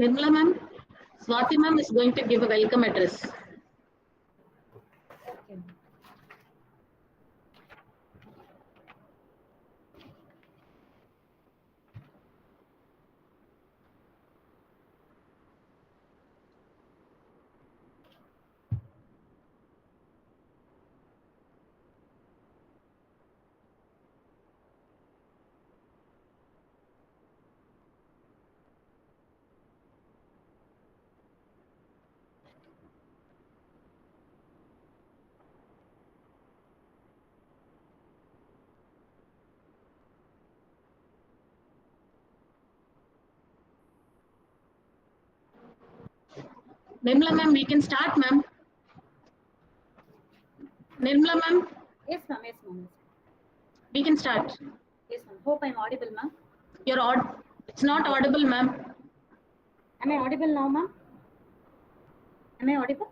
Nirmala ma'am, Swati ma'am is going to give a welcome address. Okay. Nirmala ma'am, we can start ma'am. Nirmala ma'am, Yes, ma'am. Yes, ma'am. we can start. Yes, ma'am. Hope I'm audible, ma'am. It's not audible ma'am. Am I audible now, ma'am? Am I audible?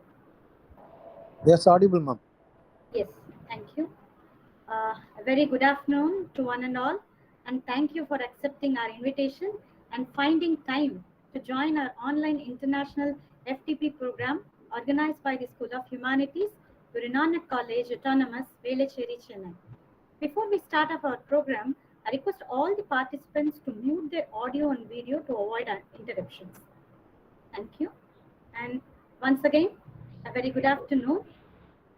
Yes, audible, ma'am. Yes, thank you. A very good afternoon to one and all, and thank you for accepting our invitation and finding time to join our online international FTP program organized by the School of Humanities, Guru Nanak College, Autonomous, Velachery, Chennai. Before we start up our program, I request all the participants to mute their audio and video to avoid interruptions. Thank you. And once again, a very good afternoon.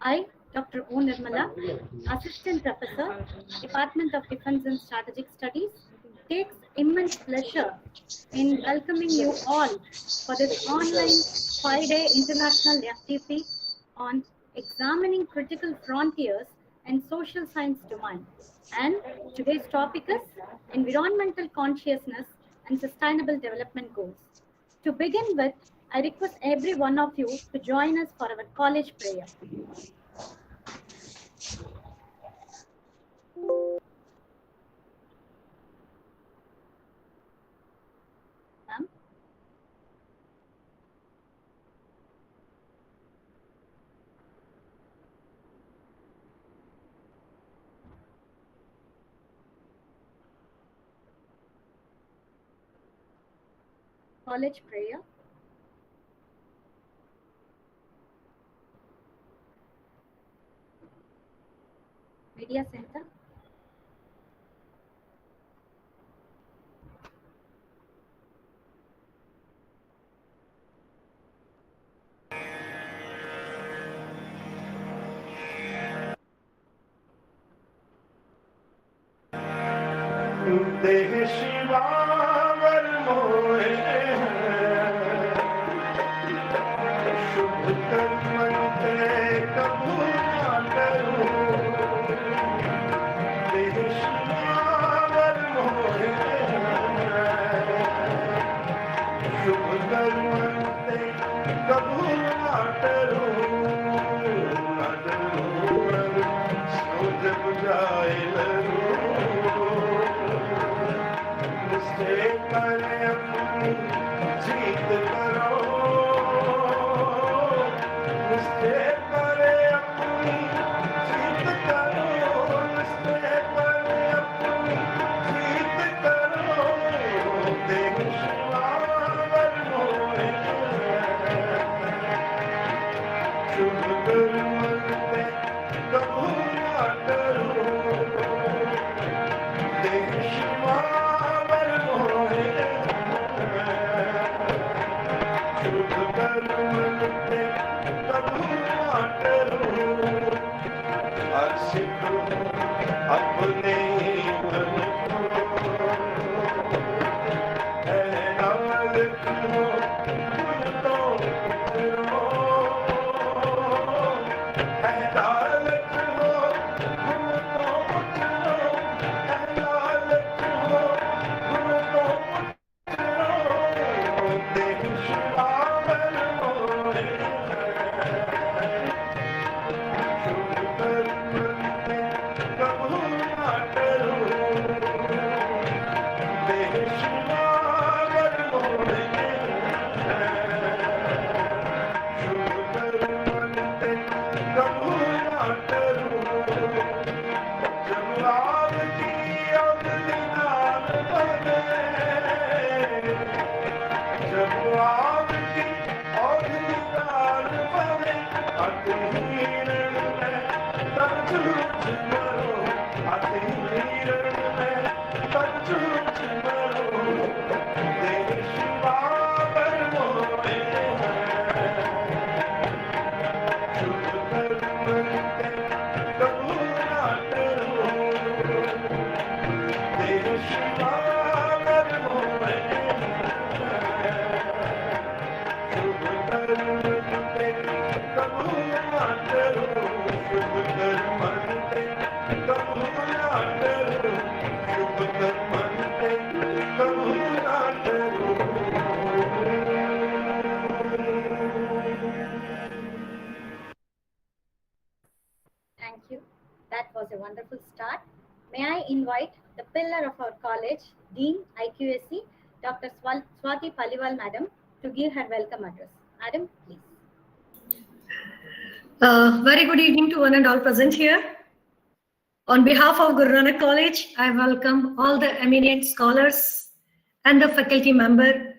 I, Dr. O. Nirmala, Assistant Professor, Department of Defense and Strategic Studies, takes immense pleasure in welcoming you all for this online 5-day international FTP on examining critical frontiers and social science domain. And today's topic is environmental consciousness and sustainable development goals. To begin with, I request every one of you to join us for our college prayer. Ma'am? College prayer. Media Center. Thank you. That was a wonderful start. May I invite the pillar of our college, Dean IQAC, Dr. Swati Paliwal Madam, to give her welcome address. Madam, please. Very good evening to one and all present here. On behalf of Guru Nanak College, I welcome all the eminent scholars and the faculty member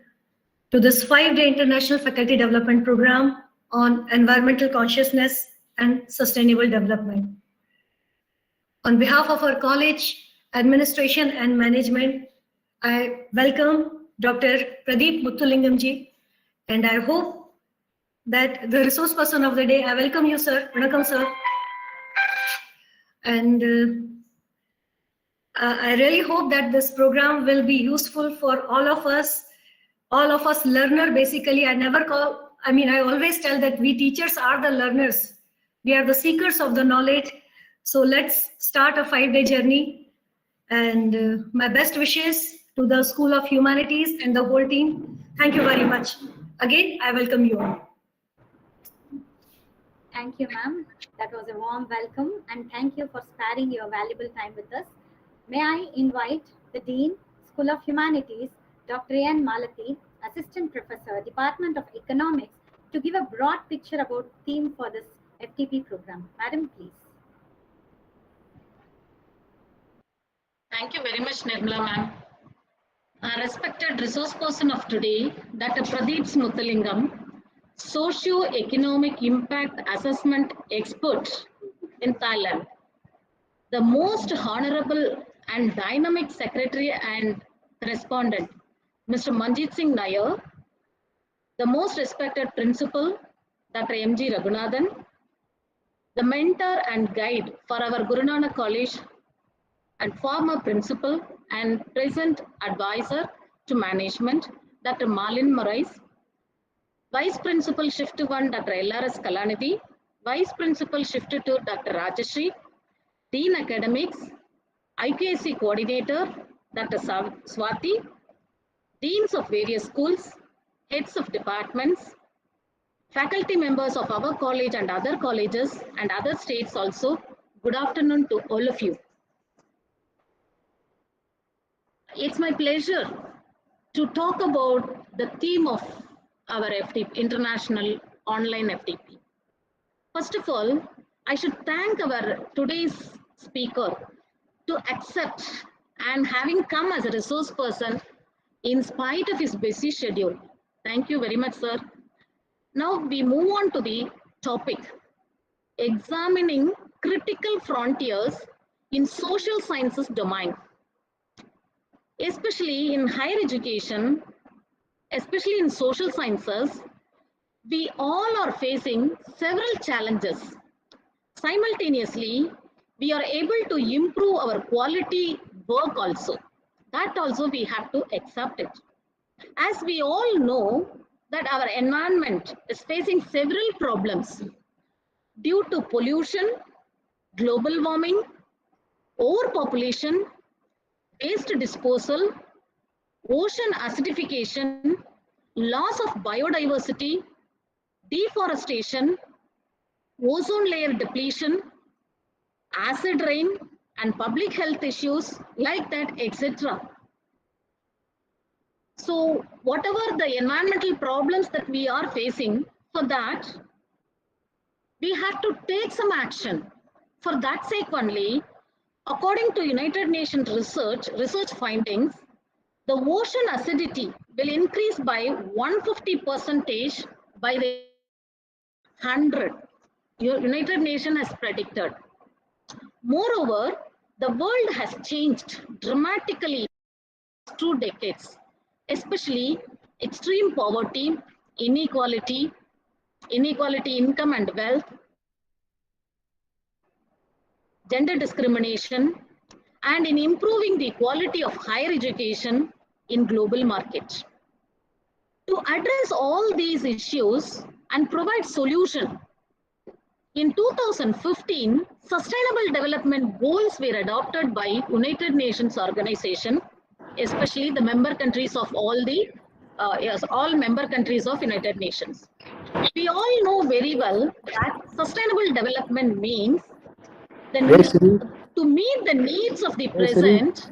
to this 5-day International Faculty Development Program on Environmental Consciousness and Sustainable Development. On behalf of our college, administration and management, I welcome Dr. Pradeep Smuthalingam ji, and I hope that the resource person of the day, I welcome you, sir. Vanakkam, sir. And I really hope that this program will be useful for all of us learner. Basically, I always tell that we teachers are the learners. We are the seekers of the knowledge. So let's start a 5-day journey. And my best wishes to the School of Humanities and the whole team. Thank you very much. Again, I welcome you all. Thank you, ma'am. That was a warm welcome, and thank you for sparing your valuable time with us. May I invite the Dean, School of Humanities, Dr. N. Malati, Assistant Professor, Department of Economics, to give a broad picture about the theme for this FTP program. Madam, please. Thank you very much, Nirmala ma'am. Our respected resource person of today, Dr. Pradeep Smuthalingam, Socio-Economic Impact Assessment Expert in Thailand. The most honorable and dynamic secretary and correspondent, Mr. Manjit Singh Nair, the most respected principal, Dr. M.G. Raghunathan, the mentor and guide for our Guru Nanak College and former principal and present advisor to management, Dr. Malin Morais, Vice Principal Shift 1, Dr. LRS Kalanidhi, Vice Principal Shift 2, Dr. Rajashri, Dean Academics, IQAC Coordinator, Dr. Swati, Deans of various schools, Heads of departments, faculty members of our college and other colleges and other states also, good afternoon to all of you. It's my pleasure to talk about the theme of our FTP, International Online FTP. First of all, I should thank our today's speaker to accept and having come as a resource person in spite of his busy schedule. Thank you very much, sir. Now we move on to the topic, examining critical frontiers in social sciences domain. Especially in higher education, especially in social sciences, we all are facing several challenges. Simultaneously, we are able to improve our quality work also. That also we have to accept it. As we all know that our environment is facing several problems due to pollution, global warming, overpopulation, waste disposal, ocean acidification, loss of biodiversity, deforestation, ozone layer depletion, acid rain, and public health issues like that, etc. So whatever the environmental problems that we are facing, for that, we have to take some action. For that sake only, according to United Nations research findings, the ocean acidity will increase by 150% by the 100. United Nations has predicted. Moreover, the world has changed dramatically in 2 decades, especially extreme poverty, inequality, income and wealth, gender discrimination, and in improving the quality of higher education in global market. To address all these issues and provide solution, in 2015, Sustainable Development Goals were adopted by United Nations Organization, especially the member countries of all member countries of United Nations. We all know very well that sustainable development means to meet the needs of the present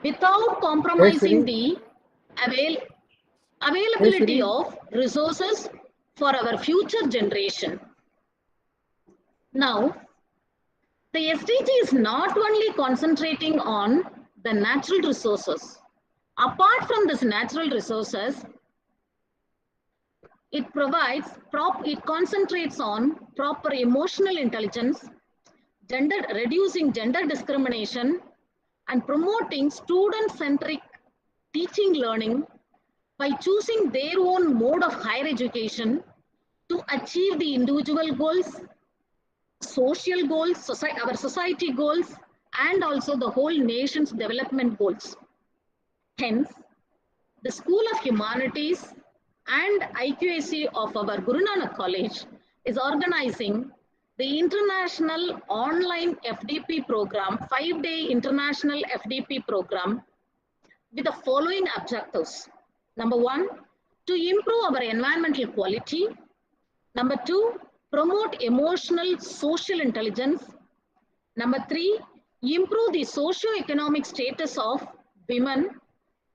without compromising the availability of resources for our future generation. Now, the SDG is not only concentrating on the natural resources. Apart from these natural resources, it concentrates on proper emotional intelligence, reducing gender discrimination, and promoting student-centric teaching learning by choosing their own mode of higher education to achieve the individual goals, social goals, our society goals, and also the whole nation's development goals. Hence, the School of Humanities and IQAC of our Guru Nanak College is organizing the International Online FDP Program, 5-day International FDP Program with the following objectives. Number 1, to improve our environmental quality. Number 2, promote emotional social intelligence. Number 3, improve the socio-economic status of women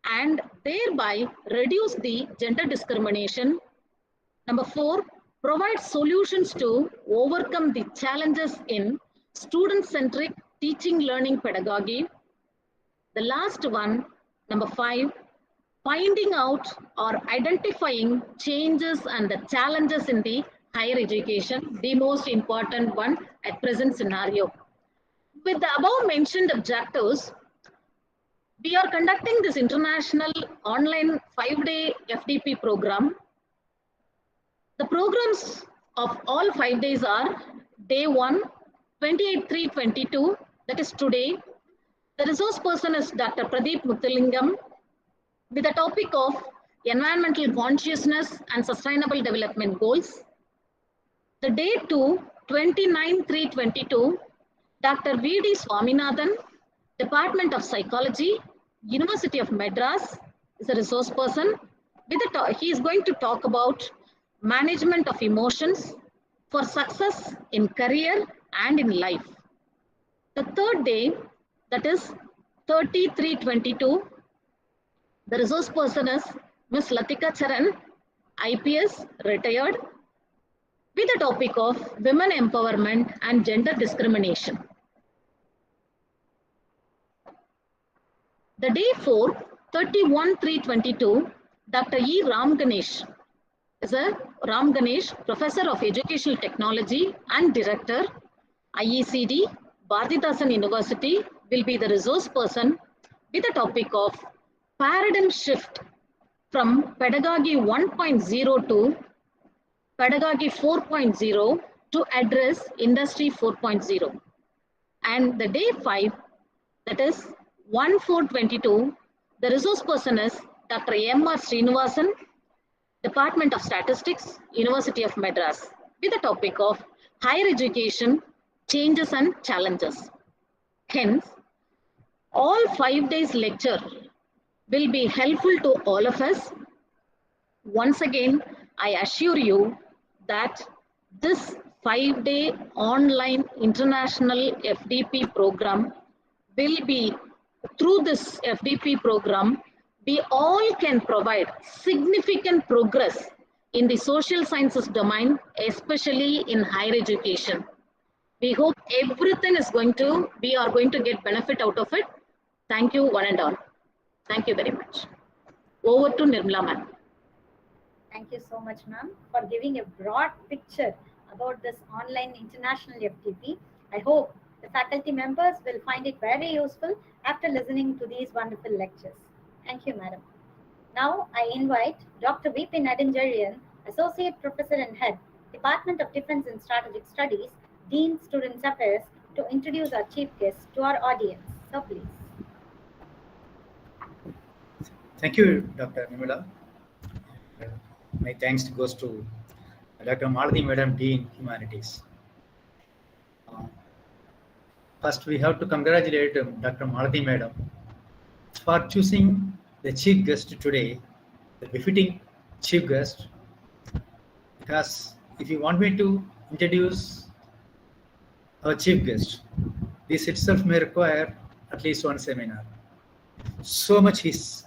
and thereby reduce the gender discrimination. Number 4, provide solutions to overcome the challenges in student-centric teaching learning pedagogy. The last one, number 5, finding out or identifying changes and the challenges in the higher education, the most important one at present scenario. With the above mentioned objectives, we are conducting this international online 5-day FDP program. The programs of all 5 days are day 1, 28/3/22, that is today. The resource person is Dr. Pradeep Smuthalingam with the topic of environmental consciousness and sustainable development goals. The day 2, 29/3/22, Dr. V.D. Swaminathan, Department of Psychology, University of Madras is a resource person. He is going to talk about management of emotions for success in career and in life. The third day, that is 30/3/22, the resource person is Ms. Latika Charan, IPS, retired, with the topic of women empowerment and gender discrimination. The day 4, 31/3/22, Dr. E. Ram Ganesh is a Ram Ganesh, Professor of Educational Technology and Director, IECD, Bhaditasan University, will be the resource person with the topic of paradigm shift from pedagogy 1.0 to pedagogy 4.0 to address industry 4.0. And the day 5, that is 1/4/22, the resource person is Dr. M.R. Srinivasan, Department of Statistics, University of Madras, with the topic of higher education, changes and challenges. Hence, all 5 days lecture will be helpful to all of us. Once again, I assure you that this 5-day online international FDP program will be, through this FDP program, we all can provide significant progress in the social sciences domain, especially in higher education. We hope everything is we are going to get benefit out of it. Thank you, one and all. Thank you very much. Over to Nirmala ma'am. Thank you so much, ma'am, for giving a broad picture about this online international FDP. I hope The faculty members will find it very useful after listening to these wonderful lectures. Thank you, Madam. Now I invite Dr. V.P. Nadinjarian, Associate Professor and Head, Department of Defense and Strategic Studies, Dean Students Affairs, to introduce our chief guest to our audience. So please. Thank you, Dr. Nimila. My thanks goes to Dr. Malati Madam, Dean Humanities. First, we have to congratulate Dr. Malati Madam for choosing the chief guest today, the befitting chief guest, because if you want me to introduce our chief guest, this itself may require at least one seminar. So much his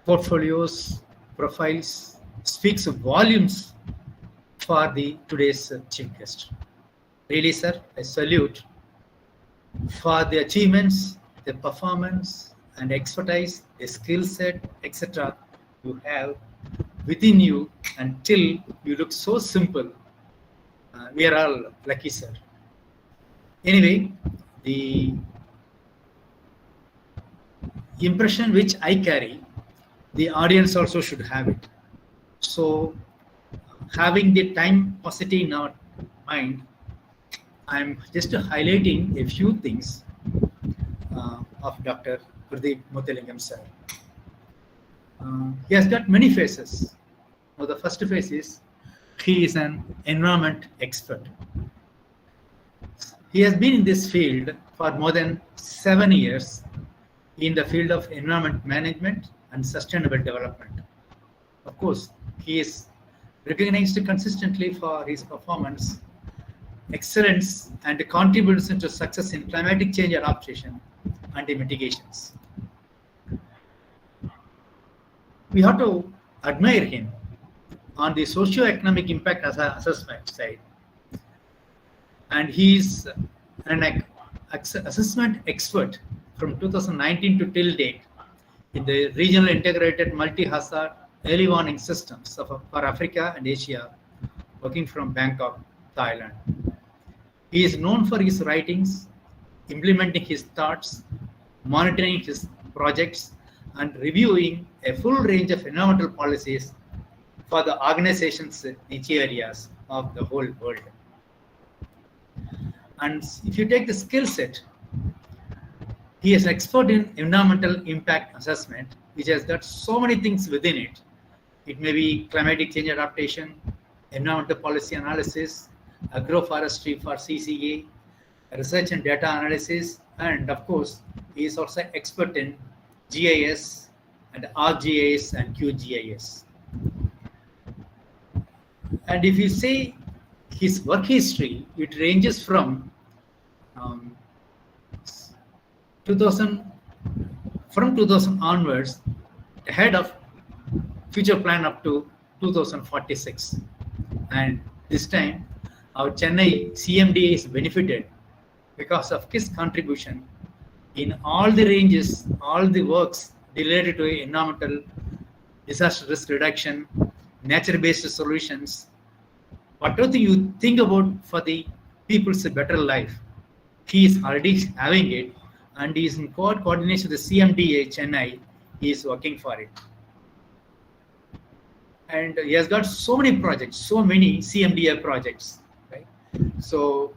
portfolios, profiles speaks volumes for the today's chief guest. Really, sir, I salute for the achievements, the performance, and expertise, the skill set, etc. you have within you until you look so simple. We are all lucky, sir. Anyway, the impression which I carry, the audience also should have it. So, having the time paucity in our mind, I'm just highlighting a few things of Dr. Pradeep Smuthalingam, sir. He has got many faces. Now, the first face is he is an environment expert. He has been in this field for more than 7 years in the field of environment management and sustainable development. Of course, he is recognized consistently for his performance, excellence, and contribution to success in climatic change adaptation and mitigations. We have to admire him on the socio-economic impact assessment side. And he is an assessment expert from 2019 to till date in the regional integrated multi-hazard early warning systems for Africa and Asia, working from Bangkok, Thailand. He is known for his writings, implementing his thoughts, monitoring his projects, and reviewing a full range of environmental policies for the organization's niche areas of the whole world. And if you take the skill set, he is expert in environmental impact assessment, which has got so many things within it. It may be climatic change adaptation, environmental policy analysis, agroforestry for CCA, research and data analysis, and of course, he is also expert in GIS and RGIS and QGIS. And if you say his work history, it ranges from 2000 onwards, ahead of future plan up to 2046. And this time, our Chennai CMDA is benefited because of his contribution in all the ranges, all the works related to environmental disaster risk reduction, nature-based solutions. Whatever you think about for the people's better life, he is already having it, and he is in coordination with the CMDA Chennai. He is working for it. And he has got so many projects, so many CMDA projects, right? So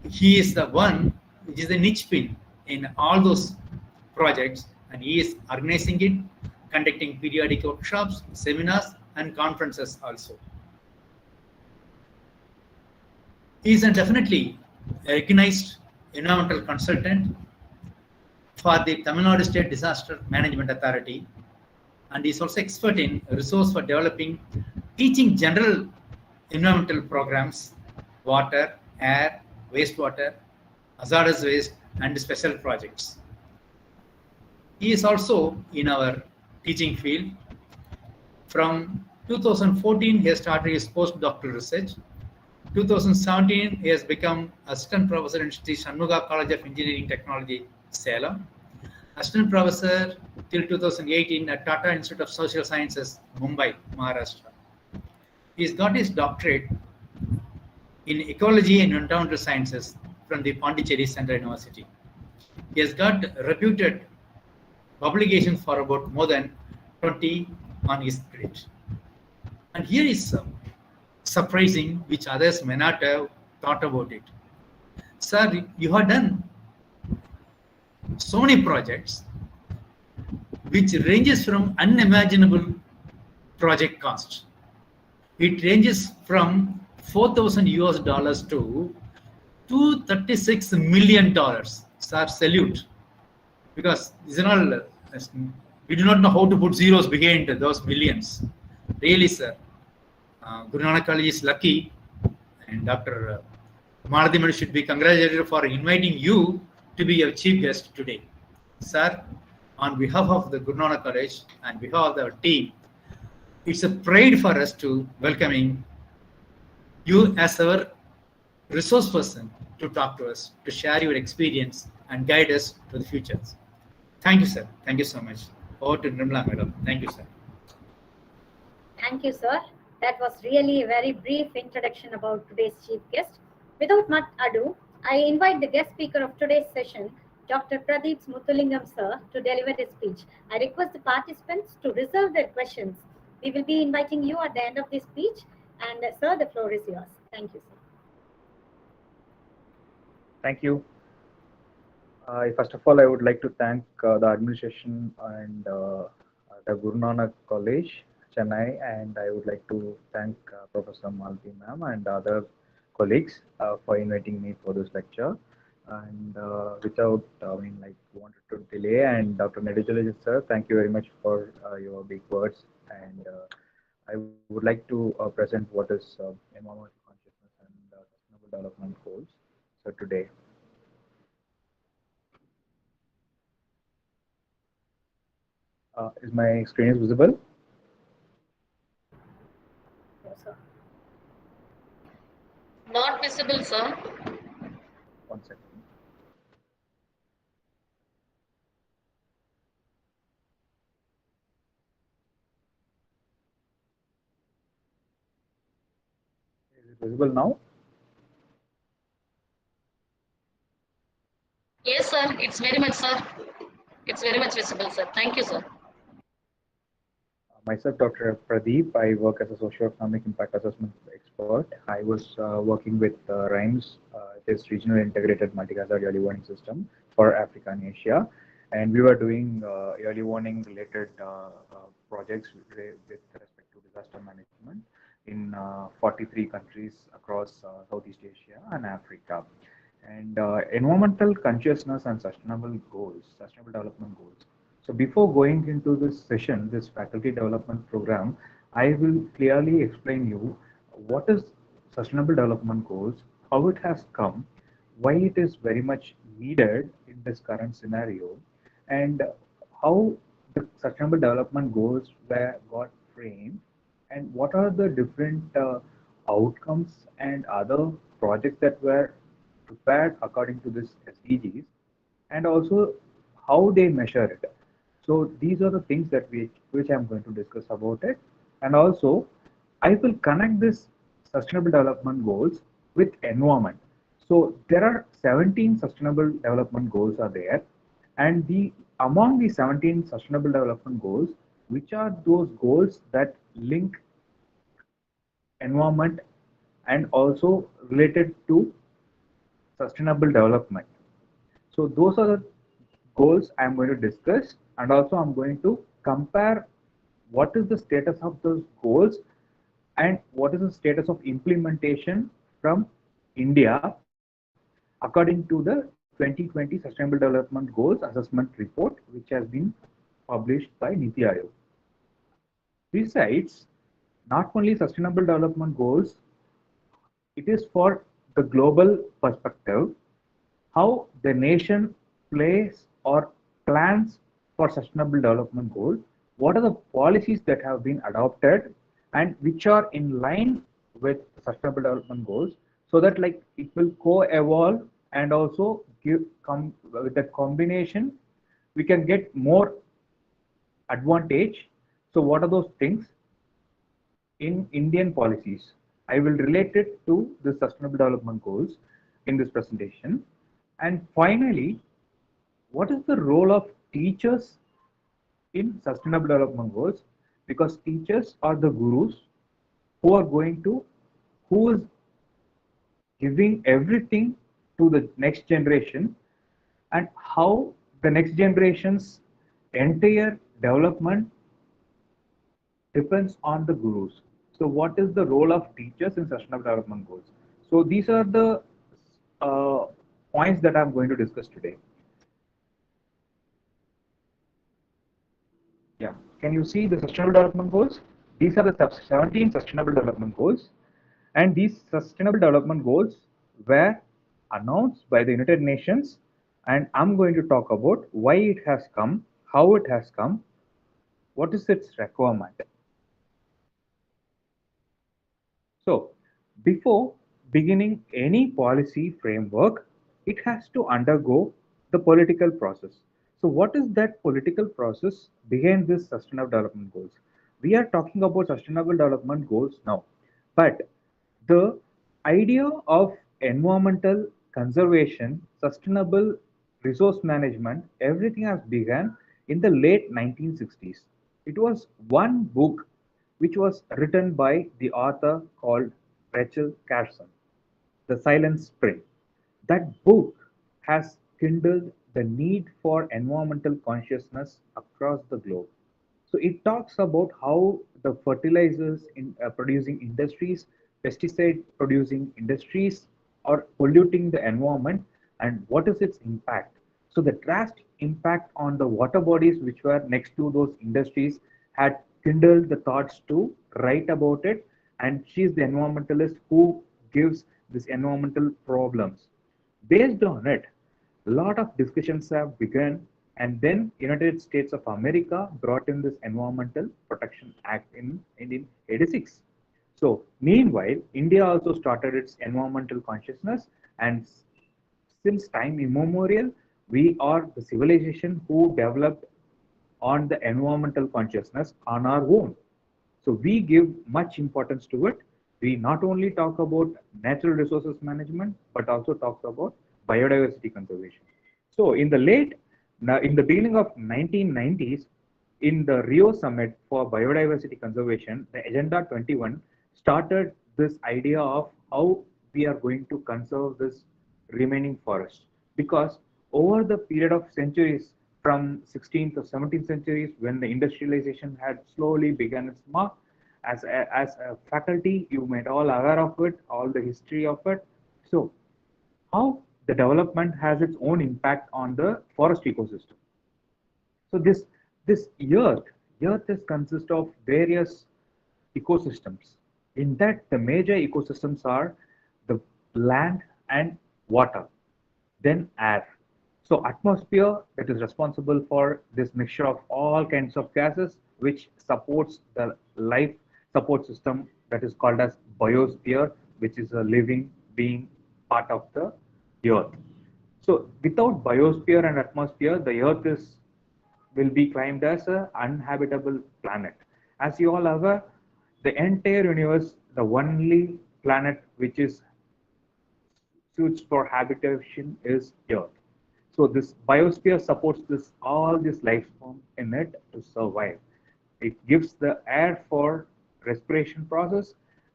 he is the one which is the niche pin in all those projects, and he is organizing it, conducting periodic workshops, seminars, and conferences also. He is definitely a recognized environmental consultant for the Tamil Nadu State Disaster Management Authority, and he is also expert in resource for developing teaching general environmental programs, water, air, wastewater, hazardous waste, and special projects. He is also in our teaching field. From 2014, he has started his postdoctoral research. 2017, he has become assistant professor in Shri Guru College of Engineering Technology, Salem. Assistant professor till 2018 at Tata Institute of Social Sciences, Mumbai, Maharashtra. He's got his doctorate in ecology and environmental sciences from the Pondicherry Central University. He has got reputed publications for about more than 20 on his credit. And here is surprising, which others may not have thought about it. Sir, you have done so many projects which ranges from unimaginable project cost. It ranges from 4,000 US dollars to $236 million. Sir, salute. Because these are all, we do not know how to put zeros behind those millions. Really, sir. Guru Nanak College is lucky, and Dr. Maladhiman should be congratulated for inviting you to be your chief guest today. Sir, on behalf of the Guru Nanak College and behalf of our team, it's a pride for us to welcoming you as our resource person to talk to us, to share your experience and guide us to the future. Thank you, sir. Thank you so much. Over to Nirmala, madam. Thank you, sir. Thank you, sir. That was really a very brief introduction about today's chief guest. Without much ado, I invite the guest speaker of today's session, Dr. Pradeep Smuthalingam, sir, to deliver his speech. I request the participants to reserve their questions. We will be inviting you at the end of this speech. And sir, the floor is yours. Thank you, sir. Thank you. First of all, I would like to thank the administration and the Guru Nanak College, Chennai, and I would like to thank Professor Malvi ma'am and other colleagues for inviting me for this lecture. And without, wanted to delay, and Dr. Nedijalaji sir, thank you very much for your big words. And I would like to present what is environmental consciousness and sustainable development goals. So today. Is my screen visible? Yes, sir. Not visible, sir. 1 second. Is it visible now? Yes, sir. It's very much, sir. It's very much visible, sir. Thank you, sir. Myself, Dr. Pradeep. I work as a socio-economic impact assessment expert. I was working with RIMES, it is Regional Integrated Multi-Hazard Early Warning System for Africa and Asia. And we were doing early warning related projects with respect to disaster management in 43 countries across Southeast Asia and Africa. And environmental consciousness and sustainable development goals. So before going into this session, this faculty development program, I will clearly explain you what is sustainable development goals, how it has come, why it is very much needed in this current scenario, and how the sustainable development goals got framed, and what are the different outcomes and other projects that were prepared according to this SDGs, and also how they measure it. So these are the things that which I'm going to discuss about it. And also I will connect this sustainable development goals with environment. So there are 17 sustainable development goals are there, and among the 17 sustainable development goals, which are those goals that link environment and also related to sustainable development. So those are the goals I'm going to discuss, and also I'm going to compare what is the status of those goals and what is the status of implementation from India according to the 2020 Sustainable Development Goals Assessment Report, which has been published by Niti Aayog. Besides, not only sustainable development goals, it is for the global perspective, how the nation plays or plans for sustainable development goals, what are the policies that have been adopted and which are in line with sustainable development goals, so that it will co-evolve, and also come with a combination we can get more advantage. So what are those things in Indian policies? I will relate it to the sustainable development goals. in this presentation. And finally, what is the role of teachers in sustainable development goals? Because teachers are the gurus who are who is giving everything to the next generation, and how the next generation's entire development depends on the gurus. So what is the role of teachers in sustainable development goals? So these are the uh, points that I'm going to discuss today. Yeah, can you see the sustainable development goals? These are the 17 sustainable development goals, and these sustainable development goals were announced by the United Nations, and I'm going to talk about why it has come, how it has come, what is its requirement. So, before beginning any policy framework, it has to undergo the political process. So, what is that political process behind this sustainable development goals? We are talking about sustainable development goals now, but the idea of environmental conservation, sustainable resource management, everything has begun in the late 1960s. It was one book which was written by the author called Rachel Carson, The Silent Spring. That book has kindled the need for environmental consciousness across the globe. So it talks about how the fertilizers in producing industries, pesticide producing industries are polluting the environment, and what is its impact. So the drastic impact on the water bodies which were next to those industries had kindled the thoughts to write about it, and she is the environmentalist who gives these environmental problems. Based on it, a lot of discussions have begun, and then United States of America brought in this Environmental Protection Act in 1986. So meanwhile, India also started its environmental consciousness, and since time immemorial, we are the civilization who developed on the environmental consciousness on our own. So we give much importance to it. We not only talk about natural resources management, but also talk about biodiversity conservation. So in the beginning of 1990s, in the Rio Summit for Biodiversity Conservation, the Agenda 21 started this idea of how we are going to conserve this remaining forest. Because over the period of centuries, from 16th to 17th centuries, when the industrialization had slowly begun its mark, as a faculty, you might all aware of it, all the history of it. So how the development has its own impact on the forest ecosystem. So this earth is consist of various ecosystems. In that, the major ecosystems are the land and water, then air. So atmosphere, that is responsible for this mixture of all kinds of gases, which supports the life support system that is called as biosphere, which is a living being part of the earth. So without biosphere and atmosphere, the earth will be claimed as an uninhabitable planet. As you all are aware, the entire universe, the only planet which is suits for habitation is Earth. So this biosphere supports all this life form in it to survive. It gives the air for respiration process,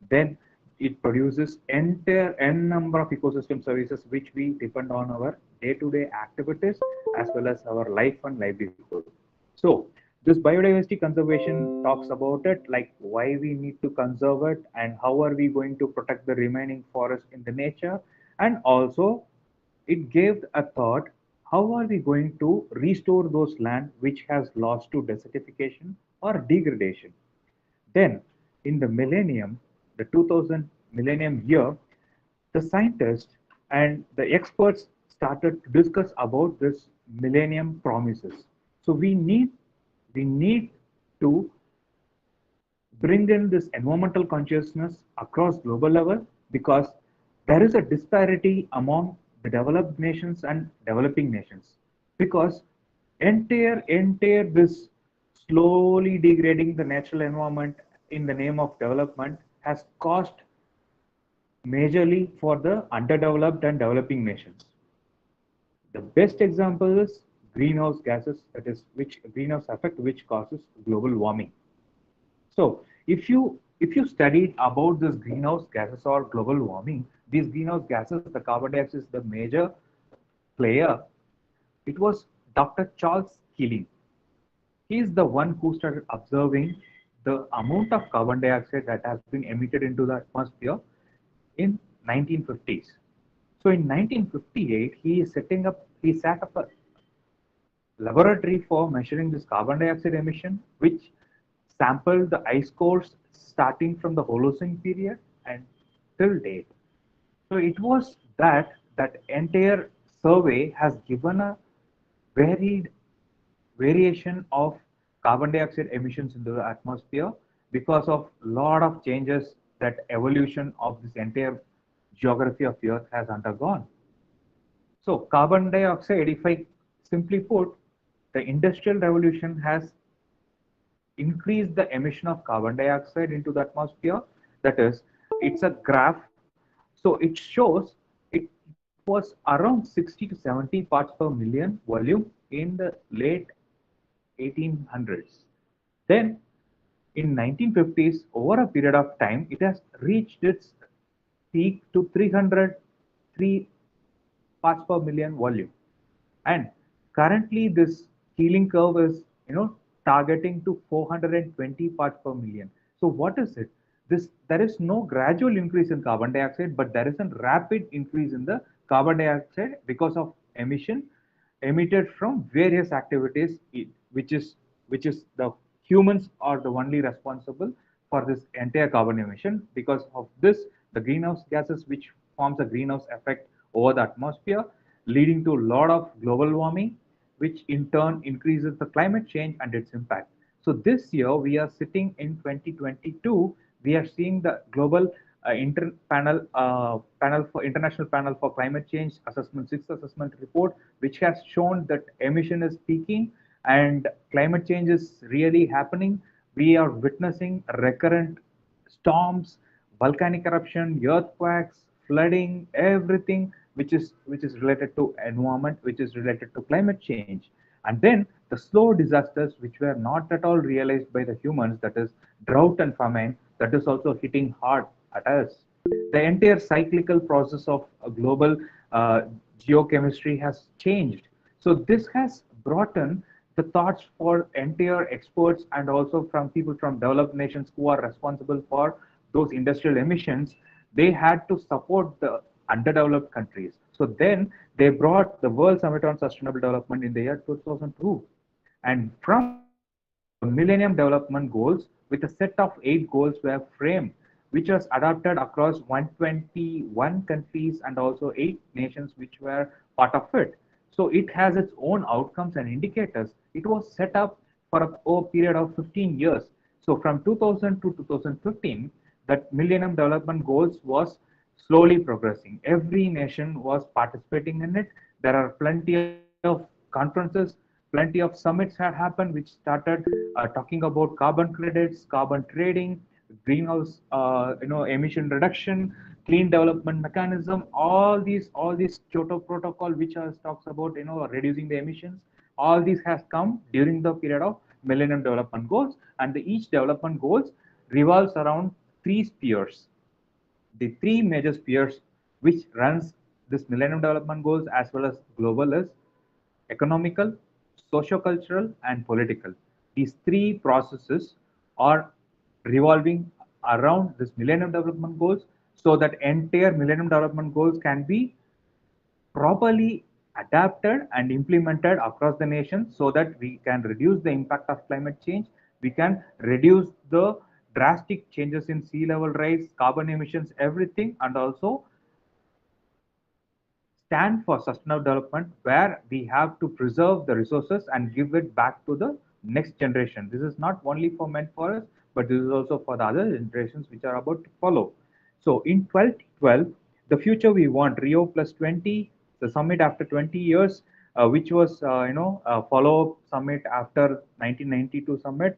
then it produces entire n number of ecosystem services which we depend on our day-to-day activities as well as our life and livelihood. So this biodiversity conservation talks about it, like why we need to conserve it and how are we going to protect the remaining forest in the nature, and also it gave a thought, how are we going to restore those land which has lost to desertification or degradation. Then in the millennium, the 2000 millennium year, the scientists and the experts started to discuss about this millennium promises. So we need to bring in this environmental consciousness across global level, because there is a disparity among the developed nations and developing nations, because entire this slowly degrading the natural environment in the name of development has caused majorly for the underdeveloped and developing nations. The best example is greenhouse gases, that is, which greenhouse effect, which causes global warming. So if you studied about this greenhouse gases or global warming, these greenhouse gases, the carbon dioxide is the major player. It was Dr. Charles Keeling. He is the one who started observing the amount of carbon dioxide that has been emitted into the atmosphere in 1950s. So in 1958, he set up a laboratory for measuring this carbon dioxide emission, which sampled the ice cores starting from the Holocene period and till date. So it was that entire survey has given a varied variation of carbon dioxide emissions into the atmosphere because of lot of changes that evolution of this entire geography of the earth has undergone. So carbon dioxide, if I simply put, the industrial revolution has increased the emission of carbon dioxide into the atmosphere. That is, it's a graph. So it shows it was around 60 to 70 parts per million volume in the late 1800s. Then in 1950s, over a period of time, it has reached its peak to 303 parts per million volume. And currently, this Keeling curve is, targeting to 420 parts per million. So what is it? There is no gradual increase in carbon dioxide, but there is a rapid increase in the carbon dioxide because of emission emitted from various activities, which is the humans are the only responsible for this entire carbon emission. Because of this, the greenhouse gases which forms a greenhouse effect over the atmosphere, leading to a lot of global warming, which in turn increases the climate change and its impact. So this year we are sitting in 2022. We are seeing the global international panel for climate change assessment, sixth assessment report, which has shown that emission is peaking and climate change is really happening. We are witnessing recurrent storms, volcanic eruption, earthquakes, flooding, everything which is related to environment, which is related to climate change. And then the slow disasters which were not at all realized by the humans, that is drought and famine, that is also hitting hard at us. The entire cyclical process of a global geochemistry has changed. So this has brought in the thoughts for entire experts and also from people from developed nations who are responsible for those industrial emissions. They had to support the underdeveloped countries. So then they brought the World Summit on Sustainable Development in the year 2002. And from the Millennium Development Goals, with a set of 8 goals were framed, which was adopted across 121 countries and also 8 nations which were part of it. So it has its own outcomes and indicators. It was set up for a period of 15 years. So from 2000 to 2015, that Millennium Development Goals was slowly progressing. Every nation was participating in it. There are plenty of conferences, plenty of summits have happened, which started talking about carbon credits, carbon trading, greenhouse, emission reduction, clean development mechanism. All these Kyoto Protocol, which talks about reducing the emissions. All these has come during the period of Millennium Development Goals, and each development goals revolves around 3 spheres. The 3 major spheres which runs this Millennium Development Goals as well as global is economical, socio-cultural, and political. These 3 processes are revolving around this Millennium Development Goals, so that entire Millennium Development Goals can be properly adapted and implemented across the nation, so that we can reduce the impact of climate change, we can reduce the drastic changes in sea level rise, carbon emissions, everything, and also stand for sustainable development, where we have to preserve the resources and give it back to the next generation. This is not only meant for us, but this is also for the other generations which are about to follow. So in 2012, the future we want, Rio plus 20, the summit after 20 years, which was a follow-up summit after 1992 summit,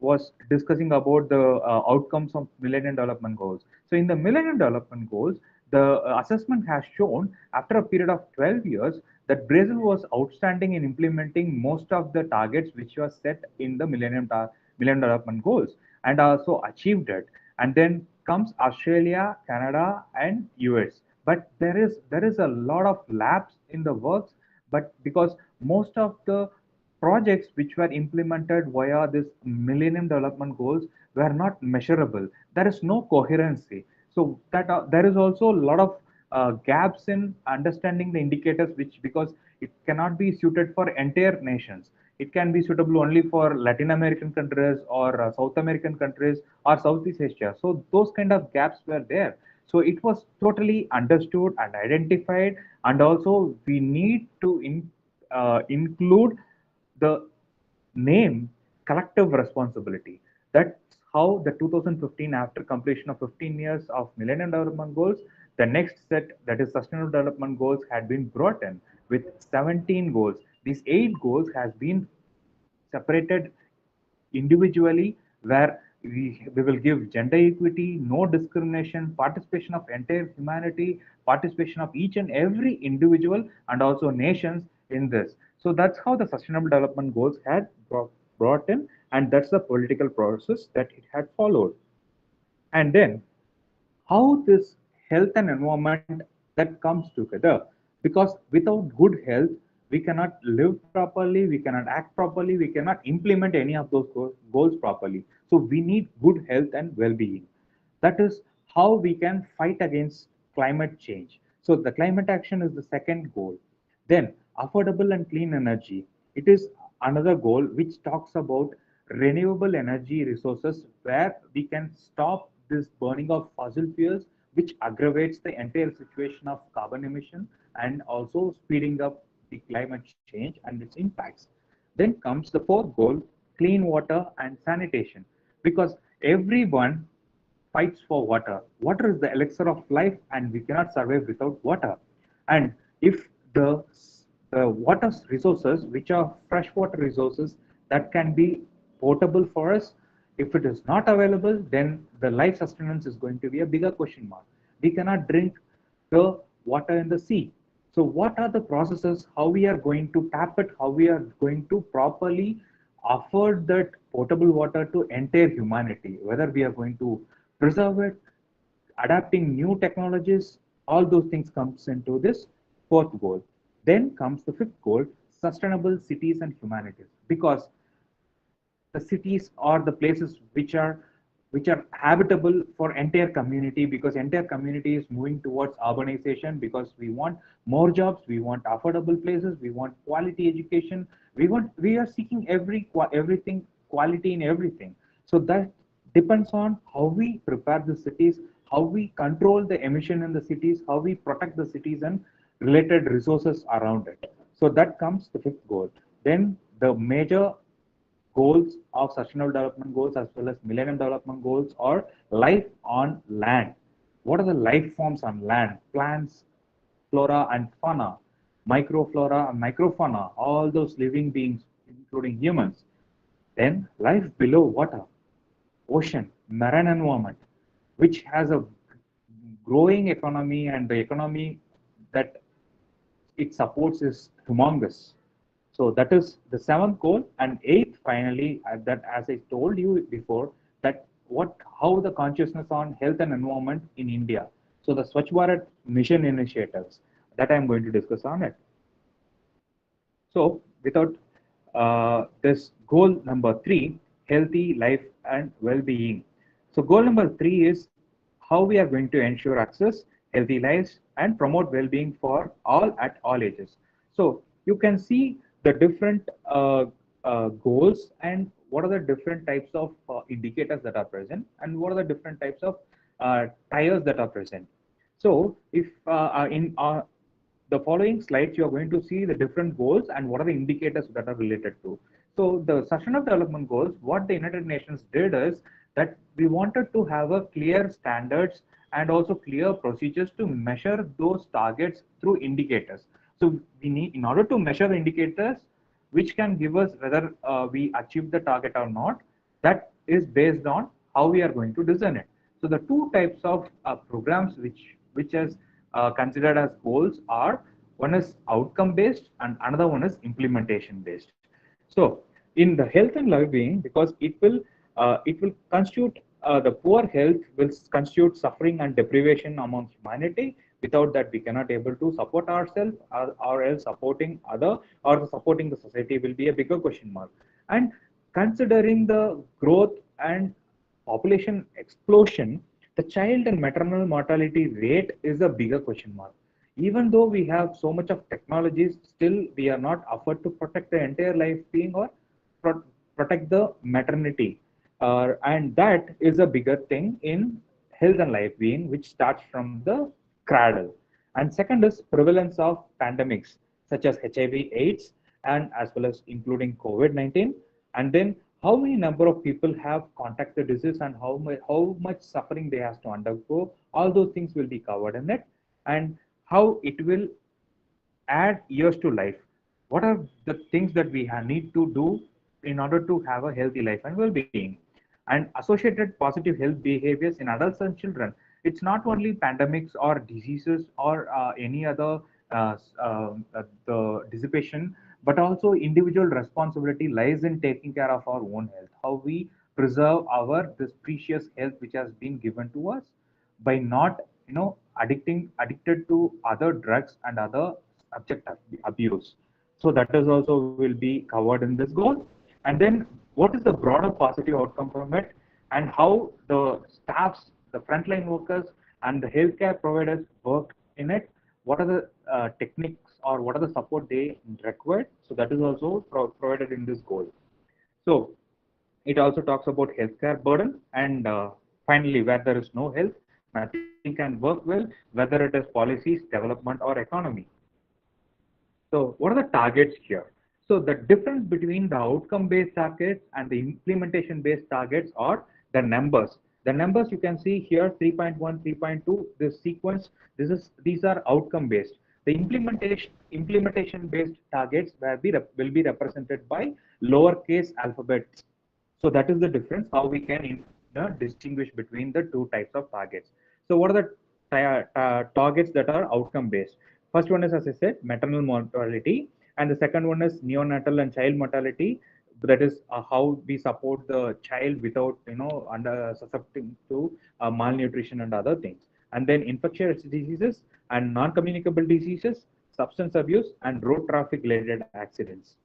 was discussing about the outcomes of Millennium Development Goals. So in the Millennium Development Goals, the assessment has shown after a period of 12 years that Brazil was outstanding in implementing most of the targets which were set in the Millennium Development Goals and also achieved it. And then comes Australia, Canada, and US. But there is a lot of lapse in the works, but because most of the projects which were implemented via this Millennium Development Goals were not measurable. There is no coherency. So that there is also a lot of gaps in understanding the indicators, which because it cannot be suited for entire nations. It can be suitable only for Latin American countries or South American countries or Southeast Asia. So those kind of gaps were there. So it was totally understood and identified, and also we need to include the name collective responsibility. That's how the 2015, after completion of 15 years of Millennium Development Goals, the next set, that is Sustainable Development Goals, had been brought in with 17 goals. These 8 goals has been separated individually, where we will give gender equity, no discrimination, participation of entire humanity, participation of each and every individual and also nations in this. So that's how the Sustainable Development Goals had brought in, and that's the political process that it had followed. And then how this health and environment that comes together, because without good health we cannot live properly, we cannot act properly, we cannot implement any of those goals properly. So we need good health and well-being. That is how we can fight against climate change. So the climate action is the second goal. Then affordable and clean energy, it is another goal which talks about renewable energy resources, where we can stop this burning of fossil fuels, which aggravates the entire situation of carbon emission and also speeding up the climate change and its impacts. Then comes the fourth goal, clean water and sanitation, because everyone fights for water. Water is the elixir of life, and we cannot survive without water. And if the water resources, which are freshwater resources that can be potable for us, if it is not available, then the life sustenance is going to be a bigger question mark. We cannot drink the water in the sea. So what are the processes, how we are going to tap it, how we are going to properly afford that potable water to entire humanity, whether we are going to preserve it, adapting new technologies, all those things comes into this fourth goal. Then comes the fifth goal, sustainable cities and humanities, because the cities are the places which are habitable for entire community, because entire community is moving towards urbanization, because we want more jobs, we want affordable places, we want quality education, we are seeking everything, quality in everything. So that depends on how we prepare the cities, how we control the emission in the cities, how we protect the cities and related resources around it. So that comes the fifth goal. Then the major goals of Sustainable Development Goals as well as Millennium Development Goals are life on land. What are the life forms on land? Plants, flora and fauna, microflora and microfauna, all those living beings, including humans. Then life below water, ocean, marine environment, which has a growing economy, and the economy that it supports is humongous. So that is the seventh goal. And eighth, finally, that as I told you before, that how the consciousness on health and environment in India. So the Swajparak Mission initiatives that I'm going to discuss on it. So without this goal number 3, healthy life and well-being. So goal number 3 is how we are going to ensure access, healthy lives, and promote well-being for all at all ages. So you can see the different goals and what are the different types of indicators that are present, and what are the different types of tiers that are present. So if in the following slides, you are going to see the different goals and what are the indicators that are related to. So the Sustainable Development Goals, what the United Nations did is that we wanted to have a clear standards and also clear procedures to measure those targets through indicators. So we need, in order to measure the indicators, which can give us whether we achieve the target or not, that is based on how we are going to design it. So the two types of programs which is considered as goals are, one is outcome based and another one is implementation based. So in the health and well-being, because it will constitute the poor health will constitute suffering and deprivation among humanity. Without that, we cannot able to support ourselves, or else supporting other or supporting the society will be a bigger question mark. And considering the growth and population explosion, the child and maternal mortality rate is a bigger question mark. Even though we have so much of technologies, still we are not offered to protect the entire life being or protect the maternity. And that is a bigger thing in health and life being, which starts from the cradle. And second is prevalence of pandemics such as HIV, AIDS, and as well as including COVID-19. And then how many number of people have contacted the disease and how much suffering they have to undergo. All those things will be covered in it, and how it will add years to life. What are the things that we need to do in order to have a healthy life and well-being? And associated positive health behaviors in adults and children. It's not only pandemics or diseases or any other the dissipation, but also individual responsibility lies in taking care of our own health. How we preserve our this precious health which has been given to us by not addicted to other drugs and other subject abuse. So that is also will be covered in this goal. And then what is the broader positive outcome from it, and how the staffs, the frontline workers and the healthcare providers work in it, what are the techniques or what are the support they require. So that is also provided in this goal. So it also talks about healthcare burden, and finally, where there is no health, nothing can work well, whether it is policies, development or economy. So what are the targets here? So the difference between the outcome-based targets and the implementation-based targets are the numbers. The numbers you can see here, 3.1, 3.2, this sequence, these are outcome-based. The implementation-based targets will be represented by lowercase alphabets. So that is the difference, how we can distinguish between the two types of targets. So what are the targets that are outcome-based? First one is, as I said, maternal mortality, and the second one is neonatal and child mortality. That is how we support the child without under susceptible to malnutrition and other things. And then infectious diseases and non-communicable diseases, substance abuse and road traffic related accidents.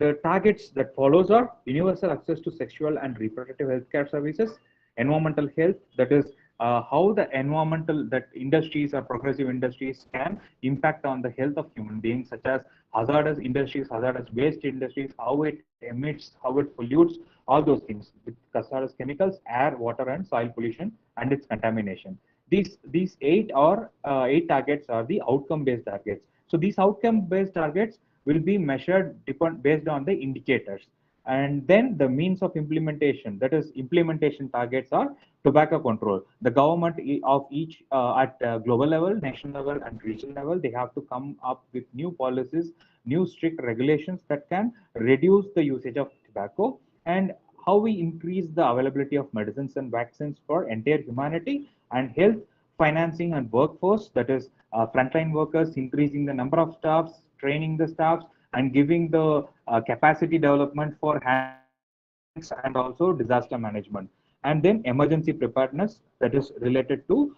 The targets that follows are universal access to sexual and reproductive healthcare services, environmental health, that is how the environmental that industries or progressive industries can impact on the health of human beings, such as hazardous industries, hazardous waste industries, how it emits, how it pollutes, all those things with hazardous chemicals, air, water, and soil pollution and its contamination. These eight targets are the outcome-based targets. So these outcome-based targets will be measured based on the indicators. And then the means of implementation, that is implementation targets are tobacco control. The government of each at global level, national level and regional level, they have to come up with new policies, new strict regulations that can reduce the usage of tobacco, and how we increase the availability of medicines and vaccines for entire humanity, and health, financing and workforce, that is frontline workers, increasing the number of staffs, training the staffs, and giving the capacity development for hands and also disaster management. And then emergency preparedness, that is related to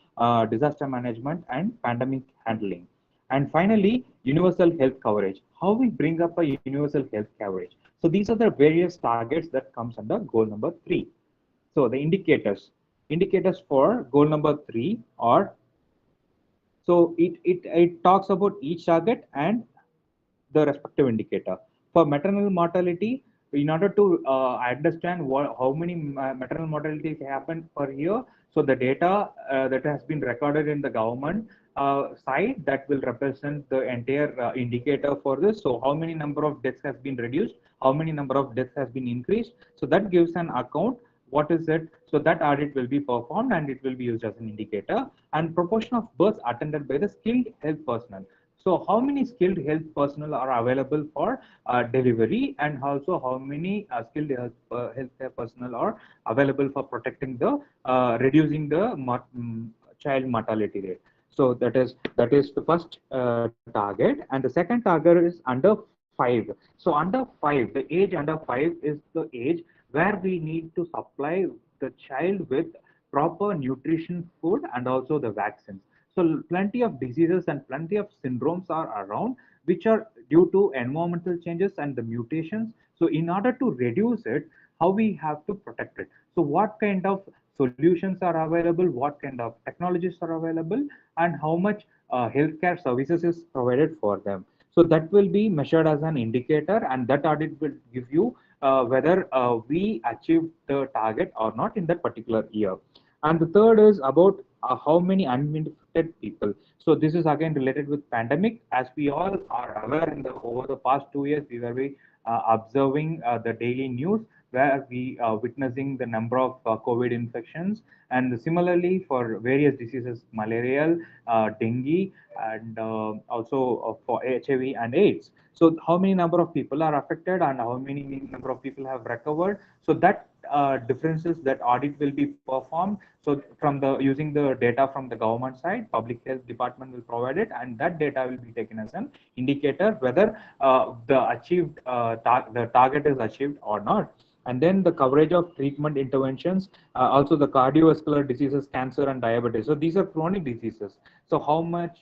disaster management and pandemic handling. And finally, universal health coverage, how we bring up a universal health coverage. So these are the various targets that comes under goal number 3. So the indicators for goal number 3 are, so it talks about each target and the respective indicator. For maternal mortality, in order to understand how many maternal mortalities happen per year, so the data that has been recorded in the government side, that will represent the entire indicator for this. So how many number of deaths has been reduced, how many number of deaths has been increased. So that gives an account. What is it? So that audit will be performed and it will be used as an indicator. And proportion of births attended by the skilled health personnel. So how many skilled health personnel are available for delivery, and also how many skilled healthcare personnel are available for protecting the reducing the child mortality rate. So that is the first target, and the second target is under 5. So under 5, the age under 5 is the age where we need to supply the child with proper nutrition food and also the vaccines. So plenty of diseases and plenty of syndromes are around, which are due to environmental changes and the mutations. So in order to reduce it, how we have to protect it. So what kind of solutions are available, what kind of technologies are available, and how much healthcare services is provided for them. So that will be measured as an indicator, and that audit will give you whether we achieved the target or not in that particular year. And the third is about how many uninfected people. So this is again related with pandemic. As we all are aware, over the past 2 years, we were observing the daily news where we are witnessing the number of COVID infections, and similarly for various diseases, malarial, dengue, and also for HIV and AIDS. So how many number of people are affected and how many number of people have recovered? So that differences, that audit will be performed. So from the using the data from the government side, public health department will provide it, and that data will be taken as an indicator whether the target is achieved or not. And then the coverage of treatment interventions, also the cardiovascular diseases, cancer and diabetes. So these are chronic diseases. So how much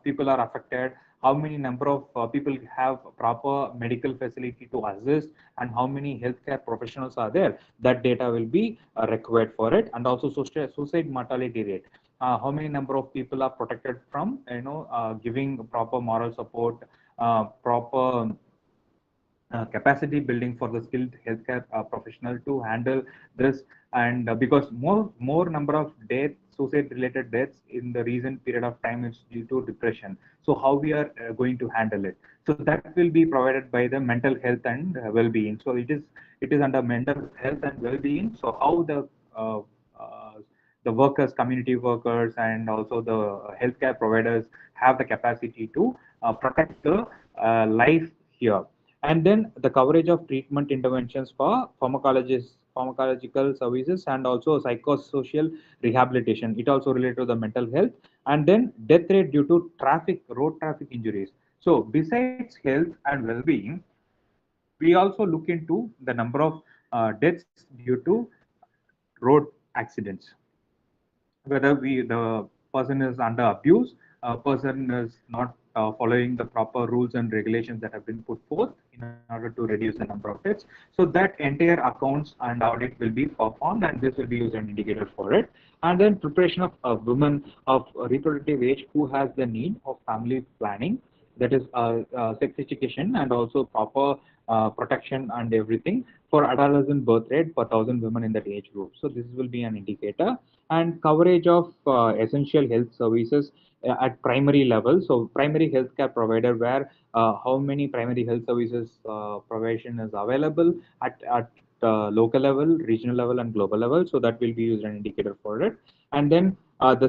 people are affected, how many number of people have proper medical facility to assist, and how many healthcare professionals are there, that data will be required for it. And also suicide mortality rate, how many number of people are protected from giving proper moral support, proper capacity building for the skilled healthcare professional to handle this. And because more number of deaths, suicide related deaths in the recent period of time is due to depression. So how we are going to handle it? So that will be provided by the mental health and well-being. So it is under mental health and well-being. So how the workers, community workers, and also the healthcare providers have the capacity to protect the life here. And then the coverage of treatment interventions for pharmacological services, and also psychosocial rehabilitation. It also related to the mental health. And then death rate due to road traffic injuries. So besides health and well-being, we also look into the number of deaths due to road accidents, whether the person is under abuse, a person is not following the proper rules and regulations that have been put forth in order to reduce the number of deaths. So that entire accounts and audit will be performed, and this will be used as an indicator for it. And then preparation of women of reproductive age who has the need of family planning, that is sex education and also proper protection and everything for adolescent birth rate per 1,000 women in that age group. So this will be an indicator. And coverage of essential health services at primary level. So primary healthcare provider, where how many primary health services provision is available at local level, regional level, and global level. So that will be used as an indicator for it. And then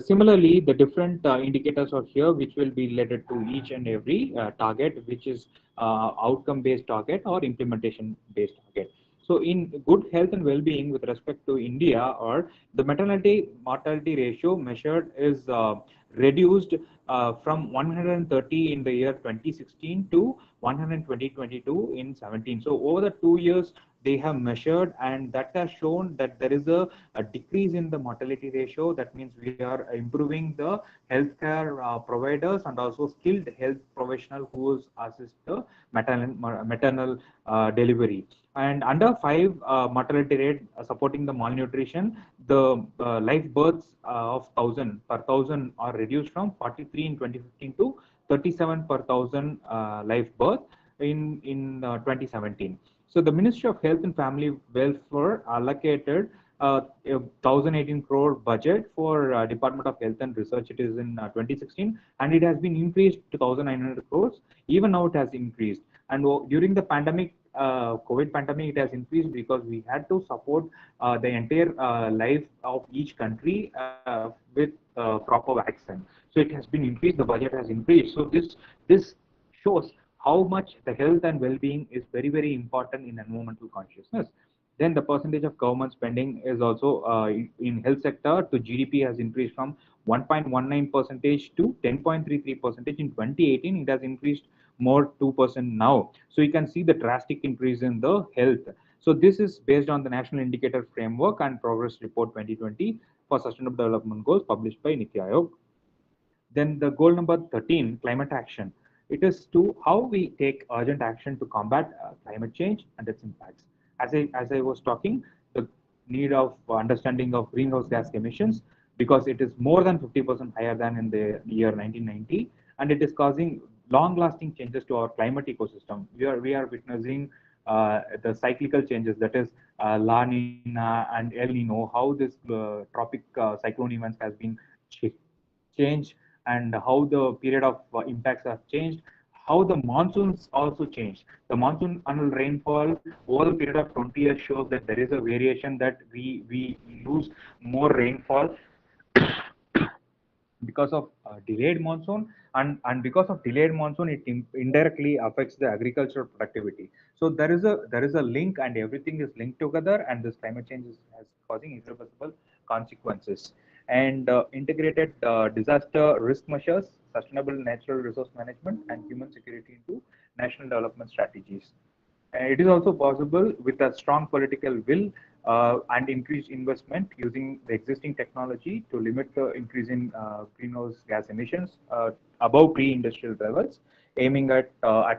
similarly, the different indicators are here, which will be related to each and every target, which is outcome-based target or implementation-based target. So in good health and well-being with respect to India, or the maternity mortality ratio measured is reduced from 130 in the year 2016 to 120 in 17. So over the 2 years, they have measured, and that has shown that there is a decrease in the mortality ratio. That means we are improving the healthcare providers and also skilled health professional who assist the maternal delivery. And under 5 mortality rate supporting the malnutrition, the life births of 1,000 per 1,000 are reduced from 43 in 2015 to 37 per 1,000 life birth in 2017. So the Ministry of Health and Family Welfare allocated 1,018 crore budget for Department of Health and Research. It is in 2016, and it has been increased to 1,900 crores. Even now it has increased. And during the pandemic, COVID pandemic, it has increased because we had to support the entire life of each country with proper vaccine. So it has been increased, the budget has increased. So this shows how much the health and well-being is very, very important in environmental consciousness. Then the percentage of government spending is also in health sector to GDP has increased from 1.19 percentage to 10.33 percentage in 2018. It has increased more 2% now. So you can see the drastic increase in the health. So this is based on the National Indicator Framework and Progress Report 2020 for Sustainable Development Goals published by Niti Aayog. Then the goal number 13, climate action. It is to how we take urgent action to combat climate change and its impacts. As I was talking, the need of understanding of greenhouse gas emissions, because it is more than 50% higher than in the year 1990, and it is causing long-lasting changes to our climate ecosystem. We are witnessing the cyclical changes, that is La Nina and El Nino, how this tropic cyclone events has been changed, and how the period of impacts have changed, how the monsoons also changed. The monsoon annual rainfall over the period of 20 years shows that there is a variation, that we lose more rainfall because of delayed monsoon, and because of delayed monsoon it indirectly affects the agricultural productivity. So there is a link, and everything is linked together, and this climate change is causing irreversible consequences. And integrated disaster risk measures, sustainable natural resource management, and human security into national development strategies. It is also possible with a strong political will and increased investment using the existing technology to limit the increase in greenhouse gas emissions above pre-industrial levels, aiming at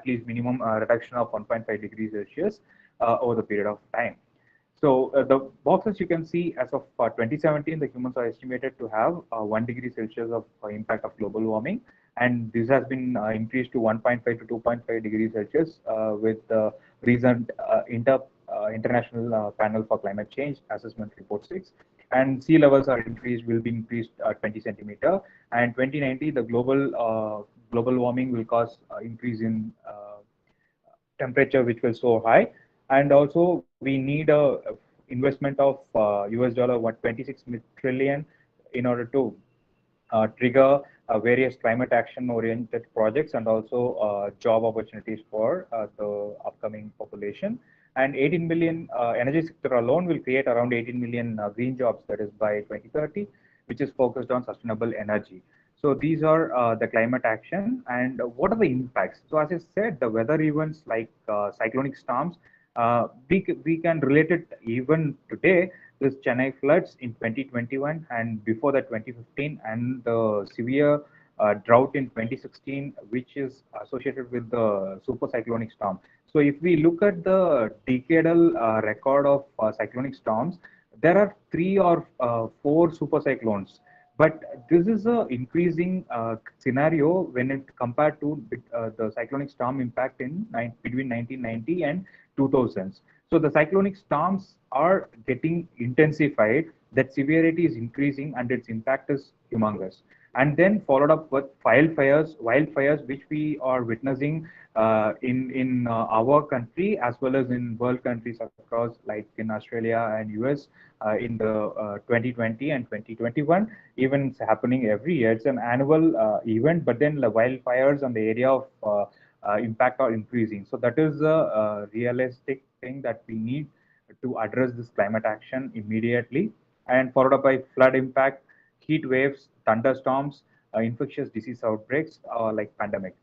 least minimum reduction of 1.5 degrees Celsius over the period of time. So the boxes you can see, as of 2017, the humans are estimated to have 1 degree Celsius of impact of global warming, and this has been increased to 1.5 to 2.5 degrees Celsius with the recent International Panel for Climate Change Assessment Report 6. And sea levels will be increased 20 centimeter. And 2090, the global warming will cause increase in temperature, which will so high. And also we need a investment of US dollar 26 trillion in order to trigger various climate action oriented projects, and also job opportunities for the upcoming population. And 18 million energy sector alone will create around 18 million green jobs, that is by 2030, which is focused on sustainable energy. So these are the climate action. And what are the impacts? So as I said, the weather events like cyclonic storms, we can relate it even today. This Chennai floods in 2021, and before that 2015, and the severe drought in 2016, which is associated with the super cyclonic storm. So if we look at the decadal record of cyclonic storms, there are 3 or 4 super cyclones. But this is a increasing scenario when it compared to the cyclonic storm impact in between 1990 and 2000s. So the cyclonic storms are getting intensified, that severity is increasing, and its impact is humongous. And then followed up with wildfires, which we are witnessing in our country as well as in world countries across, like in Australia and US in the 2020 and 2021. Even it's happening every year. It's an annual event, but then the wildfires on the area of impact are increasing. So that is a realistic thing that we need to address this climate action immediately, and followed up by flood impact, heat waves, thunderstorms, infectious disease outbreaks like pandemic.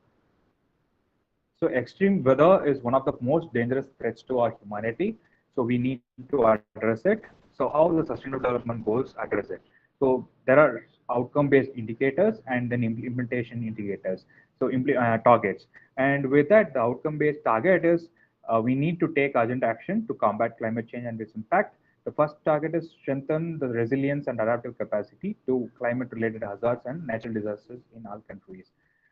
So extreme weather is one of the most dangerous threats to our humanity. So we need to address it. So how the Sustainable Development Goals address it? So there are outcome-based indicators and then implementation indicators. So targets. And with that, the outcome-based target is we need to take urgent action to combat climate change and its impact. The first target is strengthen the resilience and adaptive capacity to climate-related hazards and natural disasters in all countries.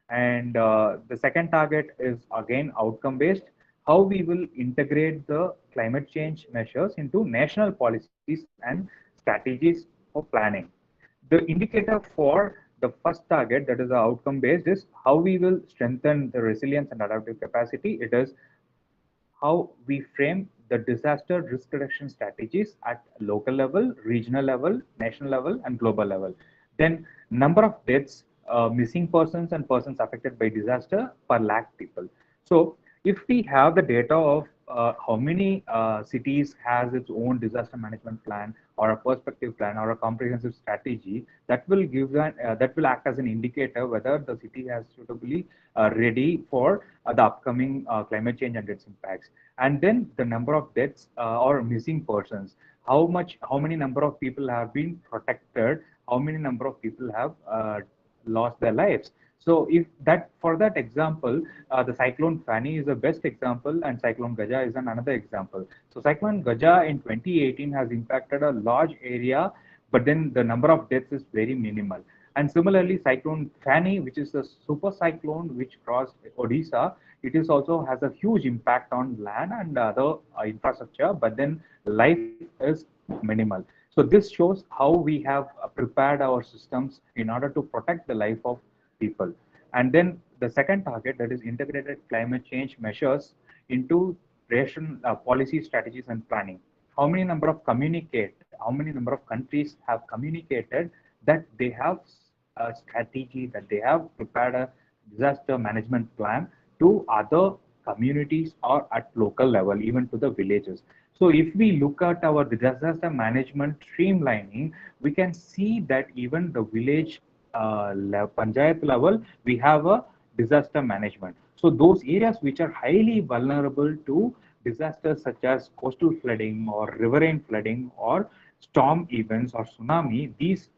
And the second target is again outcome-based, how we will integrate the climate change measures into national policies and strategies for planning. The indicator for the first target, that is the outcome-based, is how we will strengthen the resilience and adaptive capacity. It is how we frame the disaster risk reduction strategies at local level, regional level, national level, and global level. Then number of deaths missing persons and persons affected by disaster per lakh people. So if we have the data of how many cities has its own disaster management plan or a perspective plan or a comprehensive strategy, that will give that will act as an indicator whether the city has suitably ready for the upcoming climate change and its impacts. And then the number of deaths or missing persons, how many number of people have been protected, how many number of people have lost their lives. So if that, for that example, the cyclone Fani is the best example, and cyclone Gaja is another example. So cyclone Gaja in 2018 has impacted a large area, but then the number of deaths is very minimal. And similarly, cyclone Fani, which is a super cyclone which crossed Odisha, it is also has a huge impact on land and other infrastructure, but then life is minimal. So this shows how we have prepared our systems in order to protect the life of people. And then the second target, that is integrated climate change measures into policy strategies and planning. How many number of countries have communicated that they have a strategy, that they have prepared a disaster management plan to other communities or at local level, even to the villages. So if we look at our disaster management streamlining, we can see that even the village panchayat level, we have a disaster management. So those areas which are highly vulnerable to disasters such as coastal flooding or riverine flooding or storm events or tsunami, these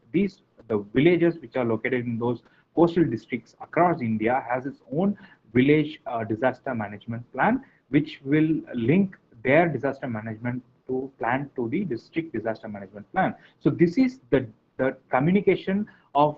the villages which are located in those coastal districts across India has its own village disaster management plan, which will link their disaster management to plan to the district disaster management plan. So this is the communication of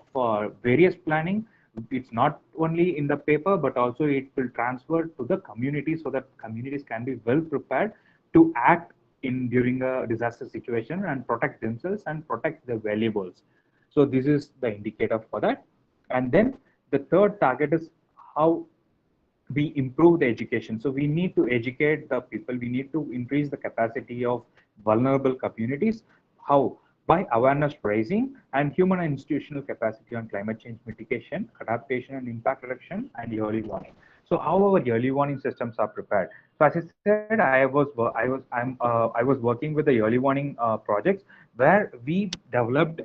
various planning. It's not only in the paper, but also it will transfer to the community so that communities can be well prepared to act in during a disaster situation and protect themselves and protect their valuables. So this is the indicator for that. And then the third target is how we improve the education. So we need to educate the people. We need to increase the capacity of vulnerable communities. How? By awareness raising and human and institutional capacity on climate change mitigation, adaptation and impact reduction, and early warning. So how our early warning systems are prepared. So as I said, I was working with the early warning projects where we developed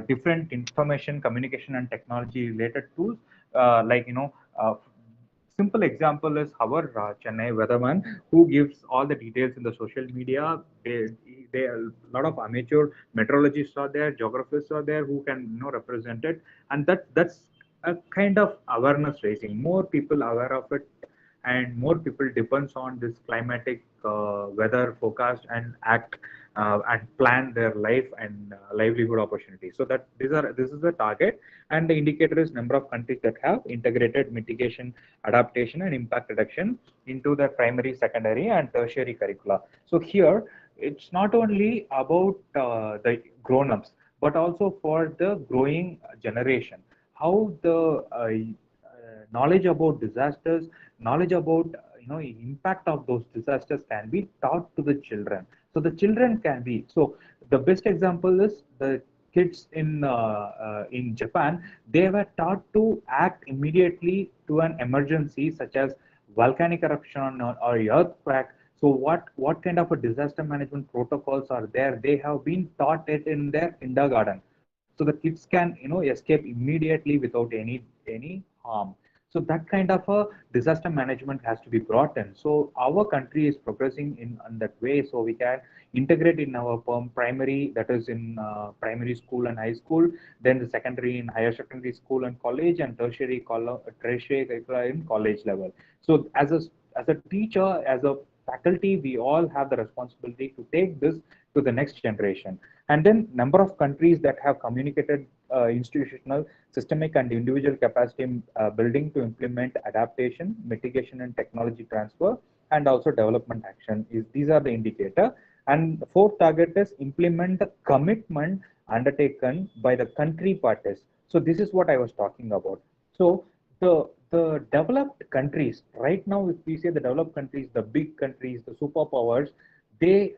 different information, communication, and technology related tools like simple example is our Chennai weatherman who gives all the details in the social media. A lot of amateur meteorologists are there, geographers are there who can represent it, and that's a kind of awareness raising. More people aware of it, and more people depends on this climatic weather forecast and act and plan their life and livelihood opportunities. So that this is the target, and the indicator is number of countries that have integrated mitigation, adaptation, and impact reduction into their primary, secondary, and tertiary curricula. So here it's not only about the grown-ups, but also for the growing generation. How the knowledge about disasters, knowledge about impact of those disasters can be taught to the children. So the children can be. So the best example is the kids in Japan. They were taught to act immediately to an emergency such as volcanic eruption or earthquake. So what kind of a disaster management protocols are there? They have been taught it in their kindergarten. So the kids can escape immediately without any harm. So that kind of a disaster management has to be brought in. So our country is progressing in that way. So we can integrate in our primary, that is in primary school and high school, then the secondary in higher secondary school and college, and tertiary curricula in college level. So as a teacher, as a faculty, we all have the responsibility to take this to the next generation. And then number of countries that have communicated institutional, systemic, and individual capacity building to implement adaptation, mitigation, and technology transfer, and also development action. These are the indicator. And the fourth target is implement the commitment undertaken by the country parties. So this is what I was talking about. So the developed countries right now, if we say the developed countries, the big countries, the superpowers, they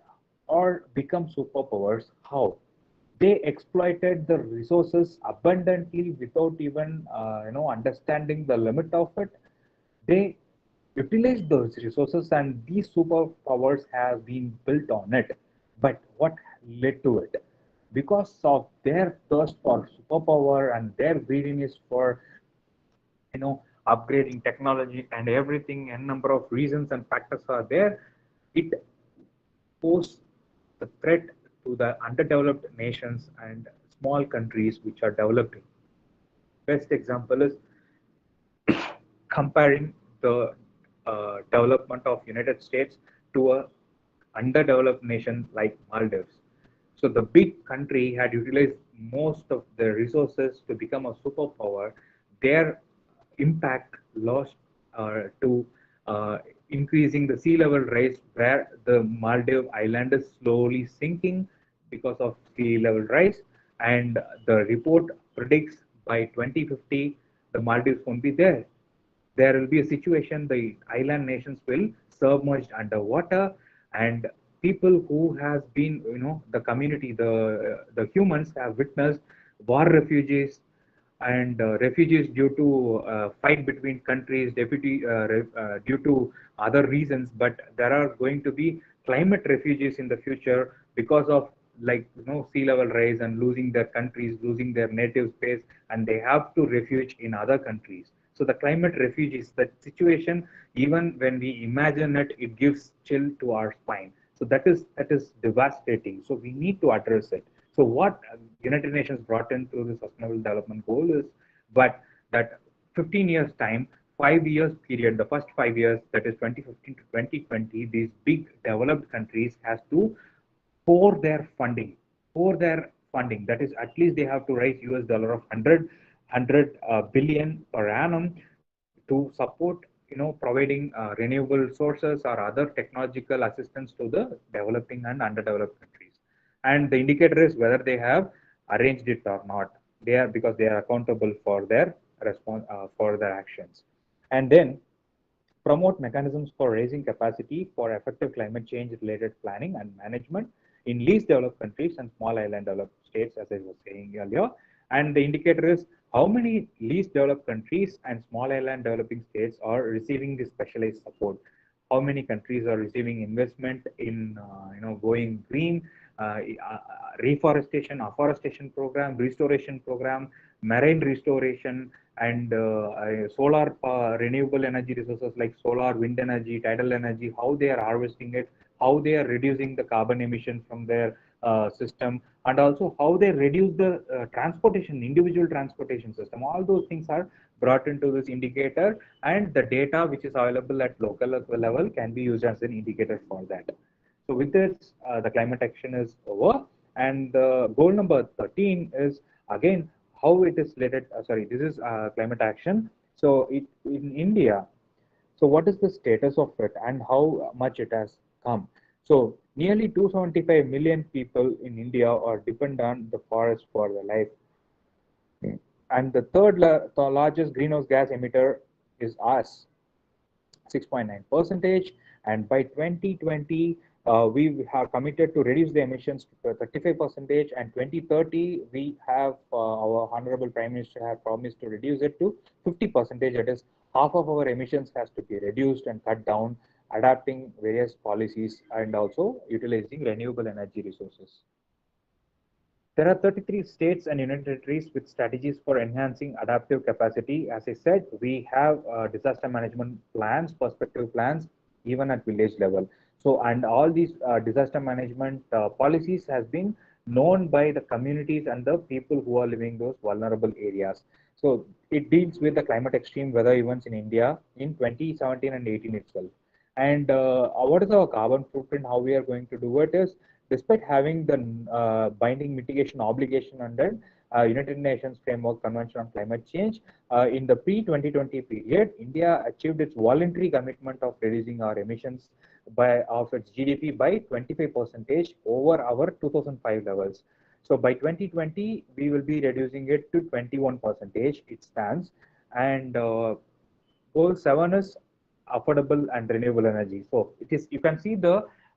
are become superpowers. How? they exploited the resources abundantly without even understanding the limit of it. They utilized those resources, and these superpowers have been built on it. But what led to it? Because of their thirst for superpower and their greediness for upgrading technology and everything, a number of reasons and factors are there. It pose the threat to the underdeveloped nations and small countries which are developing. Best example is comparing the development of United States to a underdeveloped nation like Maldives. So the big country had utilized most of the resources to become a superpower. Their impact lost to increasing the sea level rise, where the Maldive island is slowly sinking because of sea level rise. And the report predicts by 2050 the Maldives won't be there. There will be a situation the island nations will submerged underwater, and people who has been the community, the humans have witnessed war refugees and refugees due to fight between countries, due to other reasons. But there are going to be climate refugees in the future because of sea level rise and losing their countries, losing their native space, and they have to refuge in other countries. So the climate refugees, that situation, even when we imagine it, it gives chill to our spine. So that is devastating. So we need to address it. So what United Nations brought into the Sustainable Development Goal is, but that 15 years time, 5 years period, the first 5 years, that is 2015 to 2020, these big developed countries has to pour their funding, That is, at least they have to raise US dollar of 100 billion per annum to support, providing renewable sources or other technological assistance to the developing and underdeveloped countries. And the indicator is whether they have arranged it or not. They are, because they are accountable for their response, for their actions. And then promote mechanisms for raising capacity for effective climate change related planning and management in least developed countries and small island developed states, as I was saying earlier. And the indicator is how many least developed countries and small island developing states are receiving this specialized support. How many countries are receiving investment in going green, reforestation, afforestation program, restoration program, marine restoration, and solar renewable energy resources like solar, wind energy, tidal energy, how they are harvesting it, how they are reducing the carbon emission from their system, and also how they reduce the individual transportation system. All those things are brought into this indicator, and the data which is available at local level can be used as an indicator for that. So with this, the climate action is over, and goal number 13 is again how it is related. This is climate action. So in India, so what is the status of it and how much it has come? So nearly 275 million people in India are dependent on the forest for their life. And the the largest greenhouse gas emitter is us, 6.9%. And by 2020, we have committed to reduce the emissions to 35%. And 2030, we have our Honorable Prime Minister have promised to reduce it to 50%. That is, half of our emissions has to be reduced and cut down, adapting various policies and also utilizing renewable energy resources. There are 33 states and union territories with strategies for enhancing adaptive capacity. As I said, we have disaster management plans, perspective plans, even at village level. So, and all these disaster management policies has been known by the communities and the people who are living those vulnerable areas. So, it deals with the climate extreme weather events in India in 2017 and 18 itself. And what is our carbon footprint? How we are going to do it is, despite having the binding mitigation obligation under United Nations Framework Convention on Climate Change, in the pre-2020 period, India achieved its voluntary commitment of reducing our emissions of its GDP by 25% over our 2005 levels. So by 2020, we will be reducing it to 21%. It stands. And goal 7 is affordable and renewable energy. So it is, you can see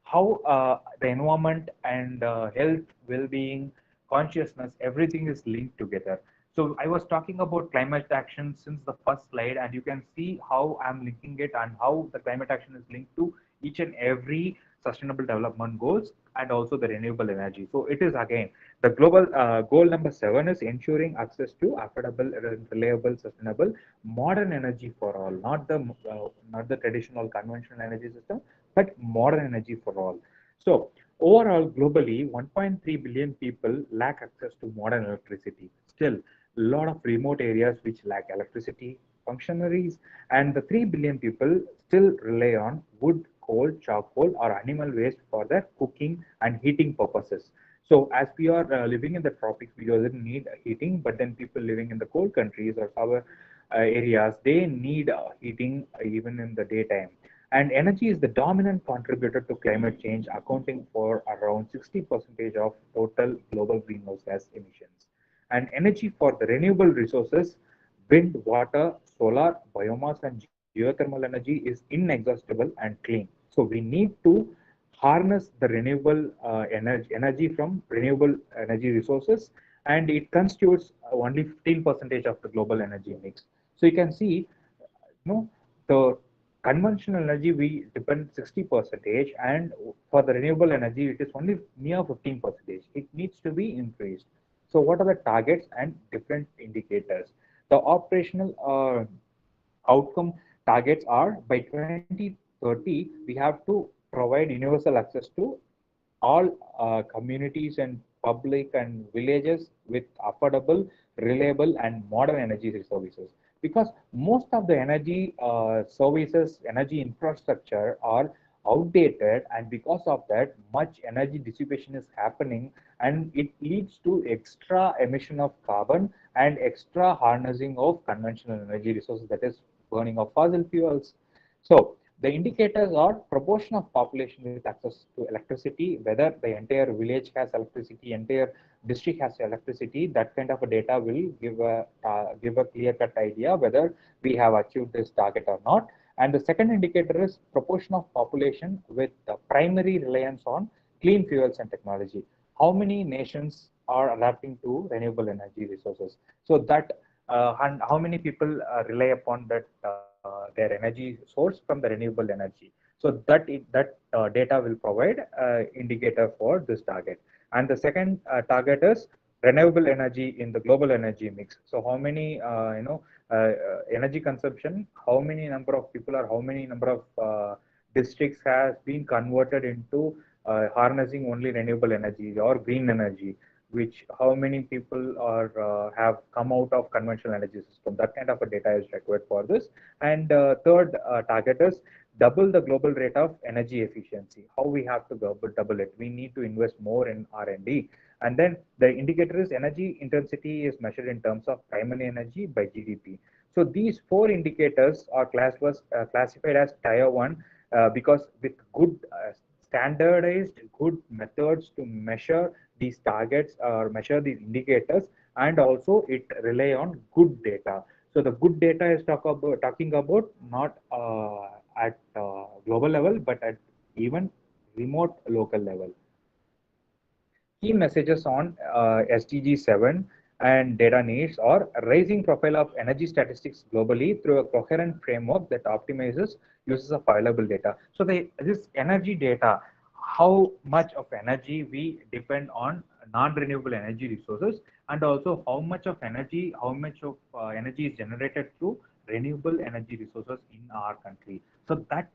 how the environment and health, well-being, consciousness, everything is linked together. So I was talking about climate action since the first slide, and you can see how I'm linking it and how the climate action is linked to each and every sustainable development goals and also the renewable energy. So it is again the global goal number 7 is ensuring access to affordable, reliable, sustainable, modern energy for all, not the traditional conventional energy system, but modern energy for all. So overall, globally, 1.3 billion people lack access to modern electricity. Still, a lot of remote areas which lack electricity, functionaries, and the 3 billion people still rely on wood, coal, charcoal, or animal waste for their cooking and heating purposes. So, as we are living in the tropics, we doesn't need heating, but then people living in the cold countries or our areas, they need heating even in the daytime. And energy is the dominant contributor to climate change, accounting for around 60% of total global greenhouse gas emissions. And energy for the renewable resources, wind, water, solar, biomass, and geothermal energy is inexhaustible and clean. So we need to harness the renewable energy from renewable energy resources, and it constitutes only 15% of the global energy mix. So you can see, the conventional energy we depend 60%, and for the renewable energy it is only near 15%. It needs to be increased. So what are the targets and different indicators? The operational outcome targets are by 2030 we have to provide universal access to all communities and public and villages with affordable, reliable, and modern energy services. Because most of the energy services, energy infrastructure are outdated, and because of that, much energy dissipation is happening, and it leads to extra emission of carbon and extra harnessing of conventional energy resources, that is, burning of fossil fuels. So the indicators are proportion of population with access to electricity, whether the entire village has electricity, entire district has electricity. That kind of a data will give a clear-cut idea whether we have achieved this target or not. And the second indicator is proportion of population with the primary reliance on clean fuels and technology. How many nations are adapting to renewable energy resources? So that and how many people rely upon that their energy source from the renewable energy. So that data will provide indicator for this target. And the second target is renewable energy in the global energy mix. So how many energy consumption, how many number of people or how many number of districts has been converted into harnessing only renewable energy or green energy, which how many people are have come out of conventional energy system. That kind of a data is required for this. And third target is double the global rate of energy efficiency. How we have to double it? We need to invest more in R&D. And then the indicator is energy intensity is measured in terms of primary energy by GDP. So these four indicators are classified as tier 1 because with good standardized good methods to measure these targets or measure these indicators, and also it rely on good data. So the good data is talking about not at global level, but at even remote local level. Key messages on SDG 7 and data needs are raising profile of energy statistics globally through a coherent framework that optimizes uses of available data. So this energy data, how much of energy we depend on non-renewable energy resources, and also how much of energy is generated through renewable energy resources in our country. So that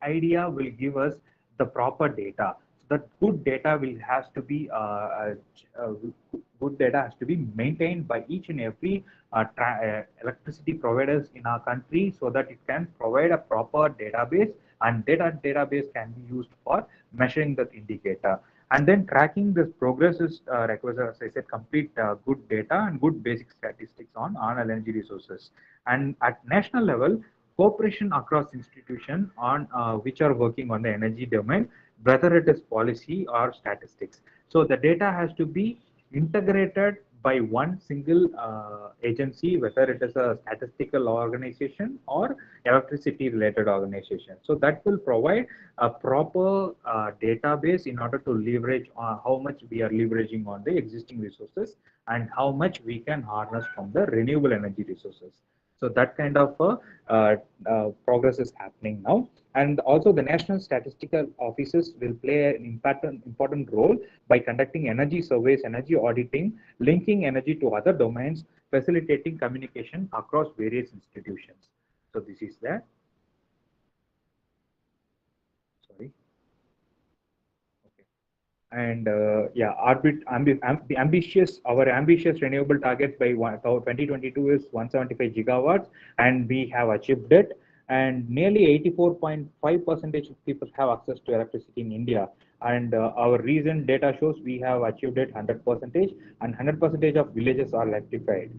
idea will give us the proper data. That good data has to be maintained by each and every electricity providers in our country, so that it can provide a proper database, and database can be used for measuring that indicator. And then tracking this progress is requires, as I said, complete good data and good basic statistics on energy resources. And at national level, cooperation across institutions on which are working on the energy domain, whether it is policy or statistics. So the data has to be integrated by one single agency, whether it is a statistical organization or electricity related organization. So that will provide a proper database in order to leverage how much we are leveraging on the existing resources and how much we can harness from the renewable energy resources. So that kind of progress is happening now. And also the national statistical offices will play an important role by conducting energy surveys, energy auditing, linking energy to other domains, facilitating communication across various institutions. So this is that. Sorry. Okay. And yeah, our ambitious renewable target by 2022 is 175 gigawatts, and we have achieved it. And nearly 84.5% of people have access to electricity in India. And our recent data shows we have achieved it 100%, and 100% of villages are electrified.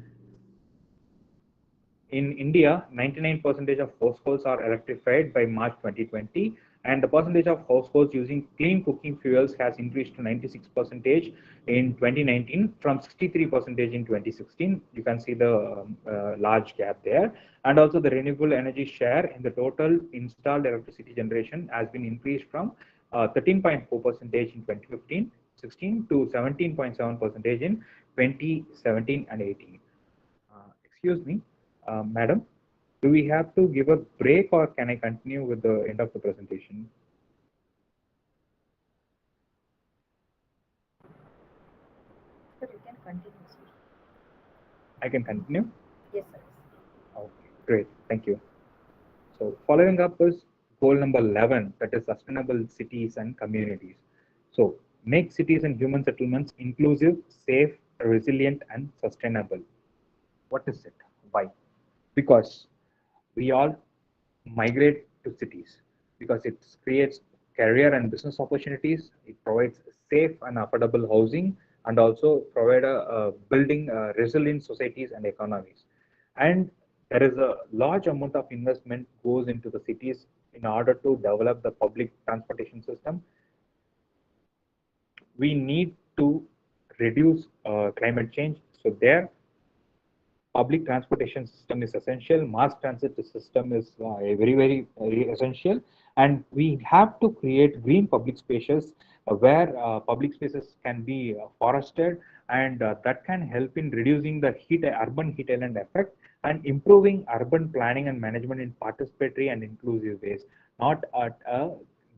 In India, 99% of households are electrified by March 2020, and the percentage of households using clean cooking fuels has increased to 96% in 2019 from 63% in 2016. You can see the large gap there. And also the renewable energy share in the total installed electricity generation has been increased from 13.4% in 2015-16 to 17.7% in 2017 and 18. Excuse me. Madam, do we have to give a break or can I continue with the end of the presentation? Sir, you can continue, sir. I can continue? Yes, sir. Okay, great. Thank you. So following up is goal number 11, that is sustainable cities and communities. So make cities and human settlements inclusive, safe, resilient, and sustainable. What is it? Why? Because we all migrate to cities because it creates career and business opportunities. It provides safe and affordable housing and also provide a building resilient societies and economies. And there is a large amount of investment goes into the cities in order to develop the public transportation system. We need to reduce climate change. So there public transportation system is essential. Mass transit system is very essential. And we have to create green public spaces where public spaces can be forested, and that can help in reducing the urban heat island effect and improving urban planning and management in participatory and inclusive ways, not at a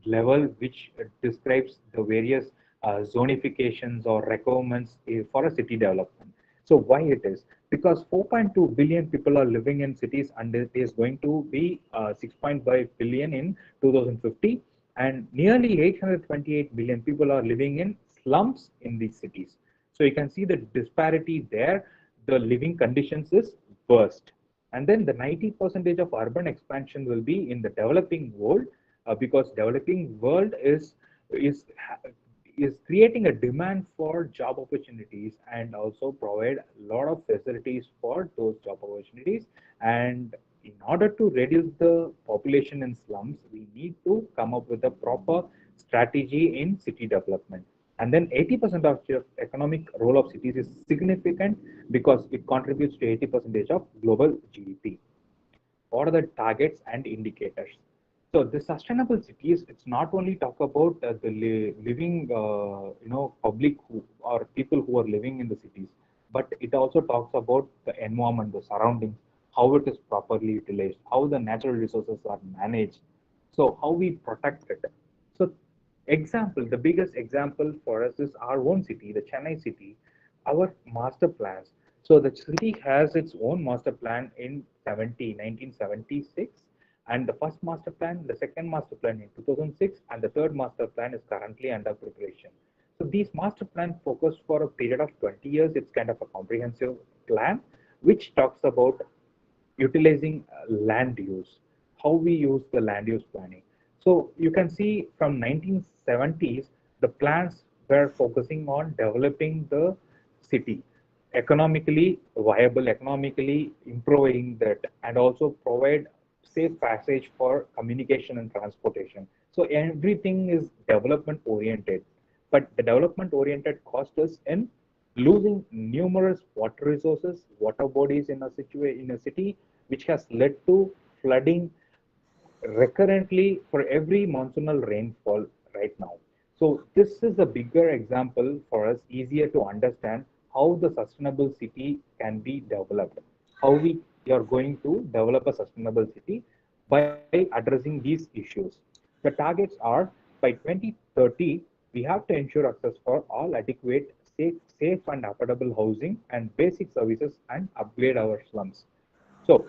level which describes the various zonifications or requirements for a city development. So why it is? Because 4.2 billion people are living in cities, and it is going to be 6.5 billion in 2050, and nearly 828 billion people are living in slums in these cities. So you can see the disparity there. The living conditions is worst. And then the 90% of urban expansion will be in the developing world, because developing world is creating a demand for job opportunities and also provide a lot of facilities for those job opportunities. And in order to reduce the population in slums, we need to come up with a proper strategy in city development. And then 80% of the economic role of cities is significant because it contributes to 80% of global GDP. What are the targets and indicators? So the sustainable cities, it's not only talk about the living, public or people who are living in the cities, but it also talks about the environment, the surroundings, how it is properly utilized, how the natural resources are managed, so how we protect it. So the biggest example for us is our own city, the Chennai city, our master plans. So the city has its own master plan in 1976. And the first master plan, the second master plan in 2006, and the third master plan is currently under preparation. So these master plans focus for a period of 20 years. It's kind of a comprehensive plan, which talks about utilizing land use, how we use the land use planning. So you can see from 1970s, the plans were focusing on developing the city, economically viable, economically improving that, and also provide safe passage for communication and transportation. So everything is development oriented, but the development oriented cost us in losing numerous water resources, water bodies in in a city, which has led to flooding recurrently for every monsoonal rainfall right now. So this is a bigger example for us, easier to understand how the sustainable city can be developed, how we are going to develop a sustainable city by addressing these issues. The targets are by 2030, we have to ensure access for all adequate, safe and affordable housing and basic services and upgrade our slums. So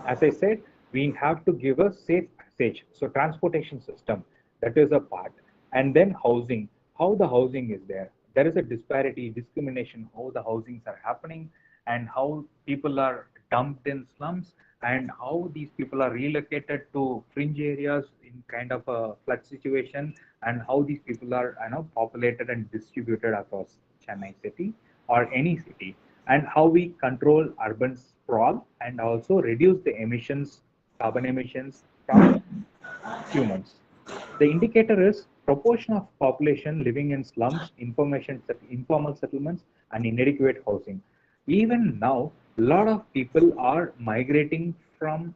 as I said, we have to give a safe passage. So transportation system, that is a part. And then housing, how the housing is there. There is a disparity, discrimination, how the housings are happening and how people are dumped in slums and how these people are relocated to fringe areas in kind of a flood situation and how these people are populated and distributed across Chennai city or any city, and how we control urban sprawl and also reduce the emissions, carbon emissions from humans. The indicator is proportion of population living in slums, informal settlements, and inadequate housing. Even now, a lot of people are migrating from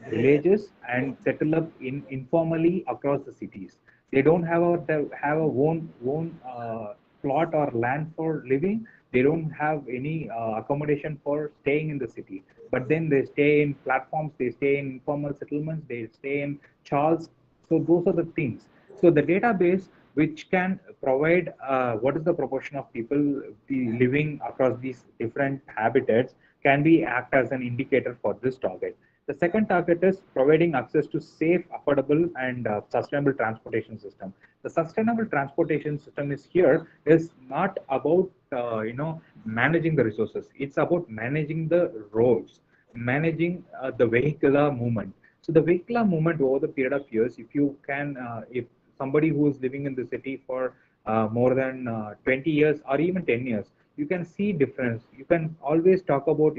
villages and settle up in informally across the cities. They don't have a own plot or land for living. They don't have any accommodation for staying in the city. But then they stay in platforms, they stay in informal settlements, they stay in chawls. So those are the things. So the database which can provide what is the proportion of people living across these different habitats can be act as an indicator for this target. The second target is providing access to safe, affordable, and sustainable transportation system. The sustainable transportation system is here is not about managing the resources. It's about managing the roads, managing the vehicular movement. So the vehicular movement over the period of years, if you can, if somebody who is living in the city for more than 20 years or even 10 years, you can see difference. You can always talk about,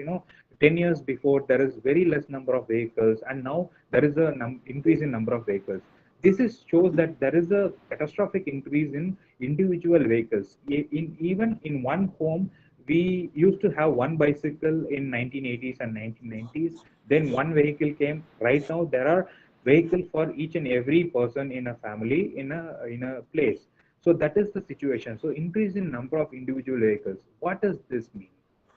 10 years before there is very less number of vehicles and now there is a increase in number of vehicles. This shows that there is a catastrophic increase in individual vehicles. Even in one home, we used to have one bicycle in 1980s and 1990s. Then one vehicle came. Right now, there are vehicles for each and every person in a family in a place. So that is the situation. So increase in number of individual vehicles. What does this mean?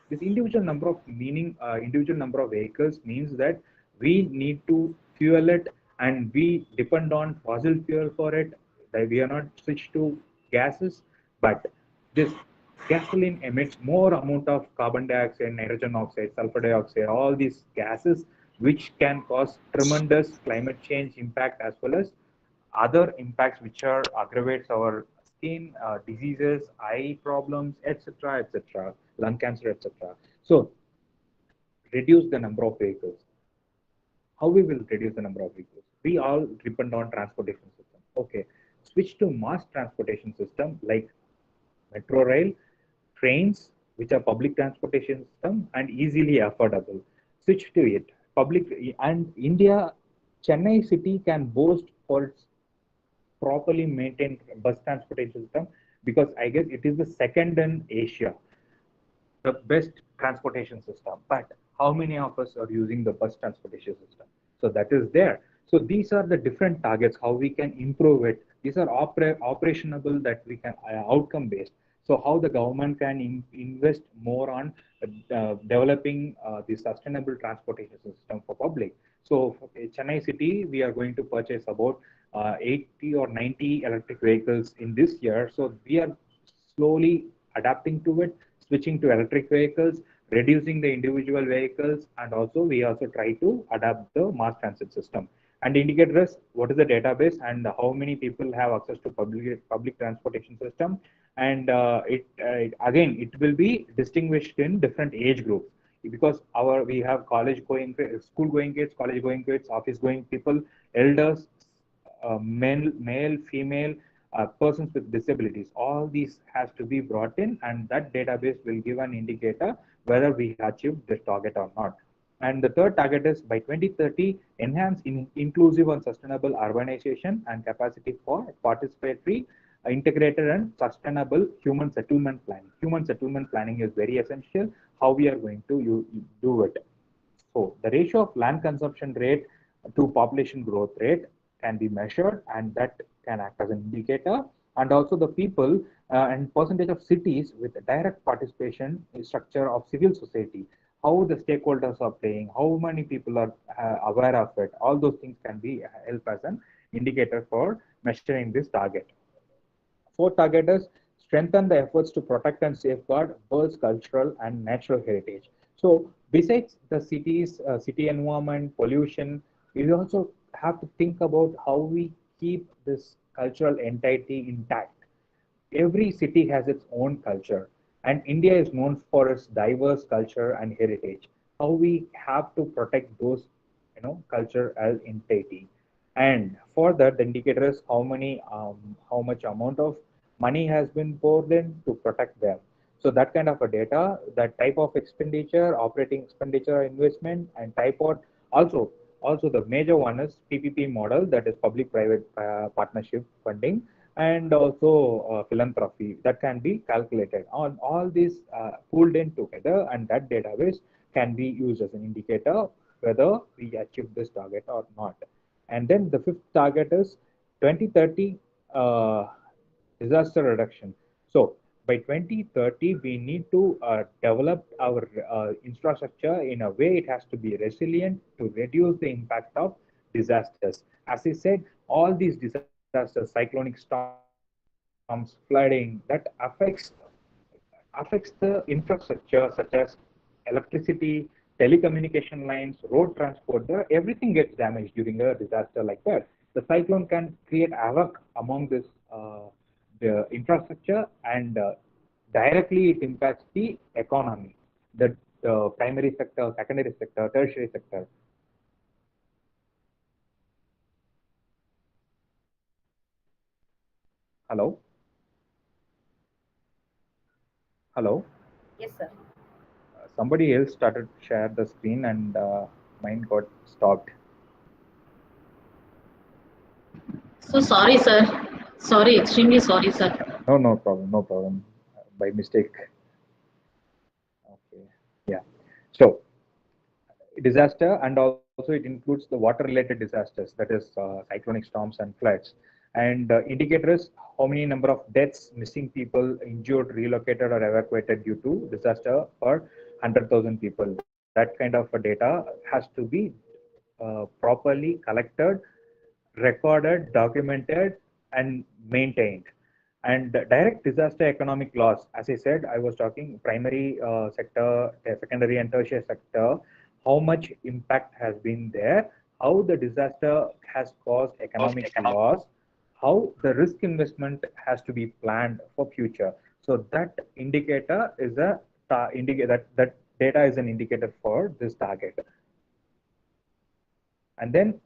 This individual number of vehicles means that we need to fuel it and we depend on fossil fuel for it. That we are not switched to gases, but this gasoline emits more amount of carbon dioxide, nitrogen oxide, sulfur dioxide, all these gases which can cause tremendous climate change impact as well as other impacts which are aggravates our skin diseases, eye problems, etc., etc., lung cancer, etc. So reduce the number of vehicles. How we will reduce the number of vehicles? We all depend on transportation system. Okay, switch to mass transportation system like metro rail, trains, which are public transportation system and easily affordable. Switch to it. Public and India, Chennai city can boast for its properly maintained bus transportation system because I guess it is the second in Asia, the best transportation system. But how many of us are using the bus transportation system? So that is there. So these are the different targets, how we can improve it. These are operationable that we can outcome based. So how the government can invest more on developing the sustainable transportation system for public. So for Chennai city, we are going to purchase about 80 or 90 electric vehicles in this year. So we are slowly adapting to it, switching to electric vehicles, reducing the individual vehicles, and also we also try to adapt the mass transit system. And indicators, what is the database and how many people have access to public transportation system. And again, it will be distinguished in different age groups because we have school going kids, college going kids, office going people, elders, male, female, persons with disabilities. All these has to be brought in, and that database will give an indicator whether we achieved this target or not. And the third target is by 2030, enhance inclusive and sustainable urbanization and capacity for participatory integrated and sustainable human settlement planning. Human settlement planning is very essential. How we are going to do it. So the ratio of land consumption rate to population growth rate can be measured, and that can act as an indicator. And also the people and percentage of cities with direct participation in structure of civil society, how the stakeholders are playing, how many people are aware of it. All those things can be help as an indicator for measuring this target. Fourth target is strengthen the efforts to protect and safeguard world's cultural and natural heritage. So besides the cities, city environment, pollution, we also have to think about how we keep this cultural entity intact. Every city has its own culture, and India is known for its diverse culture and heritage. How we have to protect those, cultural entity. And for that, the indicator is how much amount of money has been poured in to protect them. So that kind of a data, that type of expenditure, operating expenditure, investment, and type of also the major one is PPP model, that is public-private partnership funding, and also philanthropy that can be calculated. On all these pooled in together, and that database can be used as an indicator whether we achieve this target or not. And then the fifth target is 2030 disaster reduction. So by 2030, we need to develop our infrastructure in a way it has to be resilient to reduce the impact of disasters. As I said, all these disasters, cyclonic storms, flooding, that affects the infrastructure such as electricity, telecommunication lines, road transport. Everything gets damaged during a disaster like that. The cyclone can create havoc among this the infrastructure, and directly it impacts the economy, the primary sector, secondary sector, tertiary sector. Hello? Hello? Yes, sir. Somebody else started to share the screen, and mine got stopped. So sorry, sir. Sorry, extremely sorry, sir. No problem, no problem. By mistake. Okay, yeah. So disaster, and also it includes the water related disasters, that is cyclonic storms and floods. And indicators, how many number of deaths, missing people, injured, relocated or evacuated due to disaster for 100,000 people. That kind of data has to be properly collected, recorded, documented, and maintained. And direct disaster economic loss, as I said, I was talking primary sector, secondary and tertiary sector, how much impact has been there, how the disaster has caused economic loss, how the risk investment has to be planned for future. So that indicator is that data is an indicator for this target. And then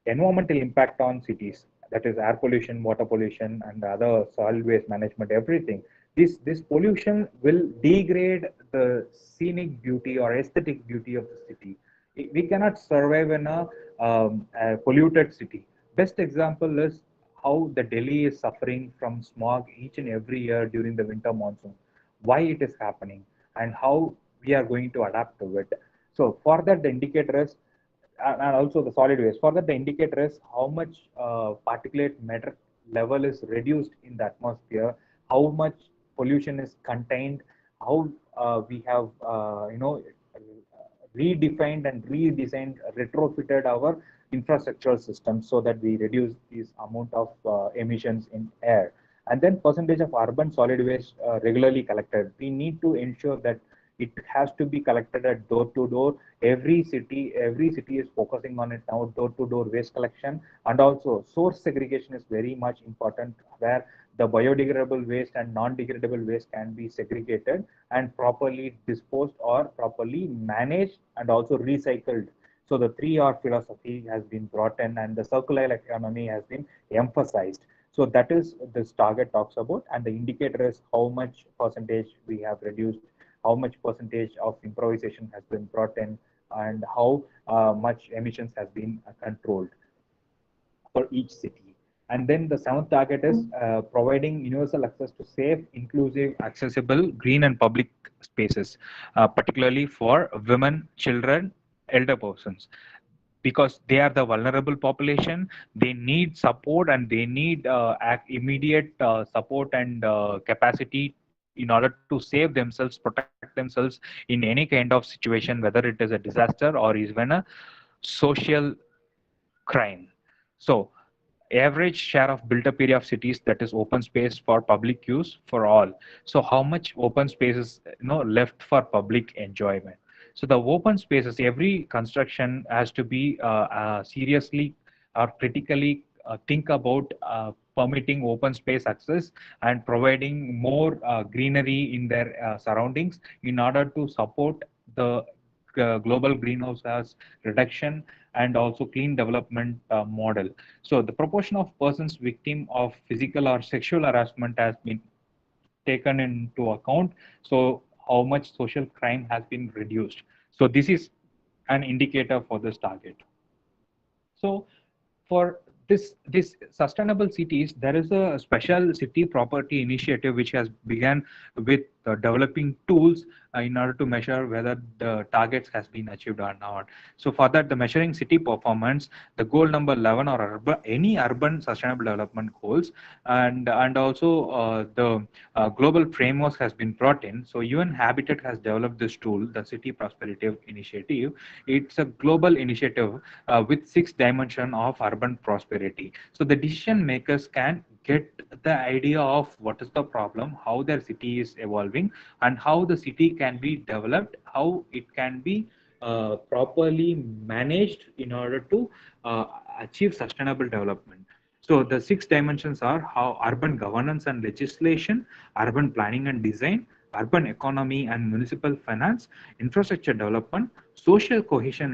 environmental impact on cities, that is air pollution, water pollution, and other solid waste management, everything. This pollution will degrade the scenic beauty or aesthetic beauty of the city. We cannot survive in a polluted city. Best example is how the Delhi is suffering from smog each and every year during the winter monsoon. Why it is happening, and how we are going to adapt to it. So for that, the indicator is, and also the solid waste. For that, the indicator is how much particulate matter level is reduced in the atmosphere, how much pollution is contained, how we have redefined and redesigned, retrofitted our infrastructural system so that we reduce this amount of emissions in air. And then percentage of urban solid waste regularly collected. We need to ensure that it has to be collected at door to door. Every city is focusing on it now, door to door waste collection. And also source segregation is very much important, where the biodegradable waste and non-degradable waste can be segregated and properly disposed or properly managed and also recycled. So the 3R philosophy has been brought in, and the circular economy has been emphasized. So that is this target talks about, and the indicator is how much percentage we have reduced, how much percentage of improvisation has been brought in, and how much emissions has been controlled for each city. And then the seventh target is providing universal access to safe, inclusive, accessible, green and public spaces, particularly for women, children, elder persons, because they are the vulnerable population. They need support and they need immediate support and capacity in order to save themselves, protect themselves in any kind of situation, whether it is a disaster or even a social crime. So average share of built up area of cities, that is open space for public use for all. So how much open space is left for public enjoyment? So the open spaces, every construction has to be seriously or critically think about permitting open space access and providing more greenery in their surroundings in order to support the global greenhouse gas reduction and also clean development model. So the proportion of persons victim of physical or sexual harassment has been taken into account. So how much social crime has been reduced. So this is an indicator for this target. So for this sustainable cities, there is a special city property initiative which has begun with developing tools in order to measure whether the targets has been achieved or not. So for that, the measuring city performance, the goal number 11 or any urban sustainable development goals, and also the global framework has been brought in. So UN Habitat has developed this tool, the City Prosperity Initiative. It's a global initiative with 6 dimensions of urban prosperity. So the decision makers can get the idea of what is the problem, how their city is evolving, and how the city can be developed, how it can be properly managed in order to achieve sustainable development. So the 6 dimensions are how urban governance and legislation, urban planning and design, urban economy and municipal finance, infrastructure development, social cohesion,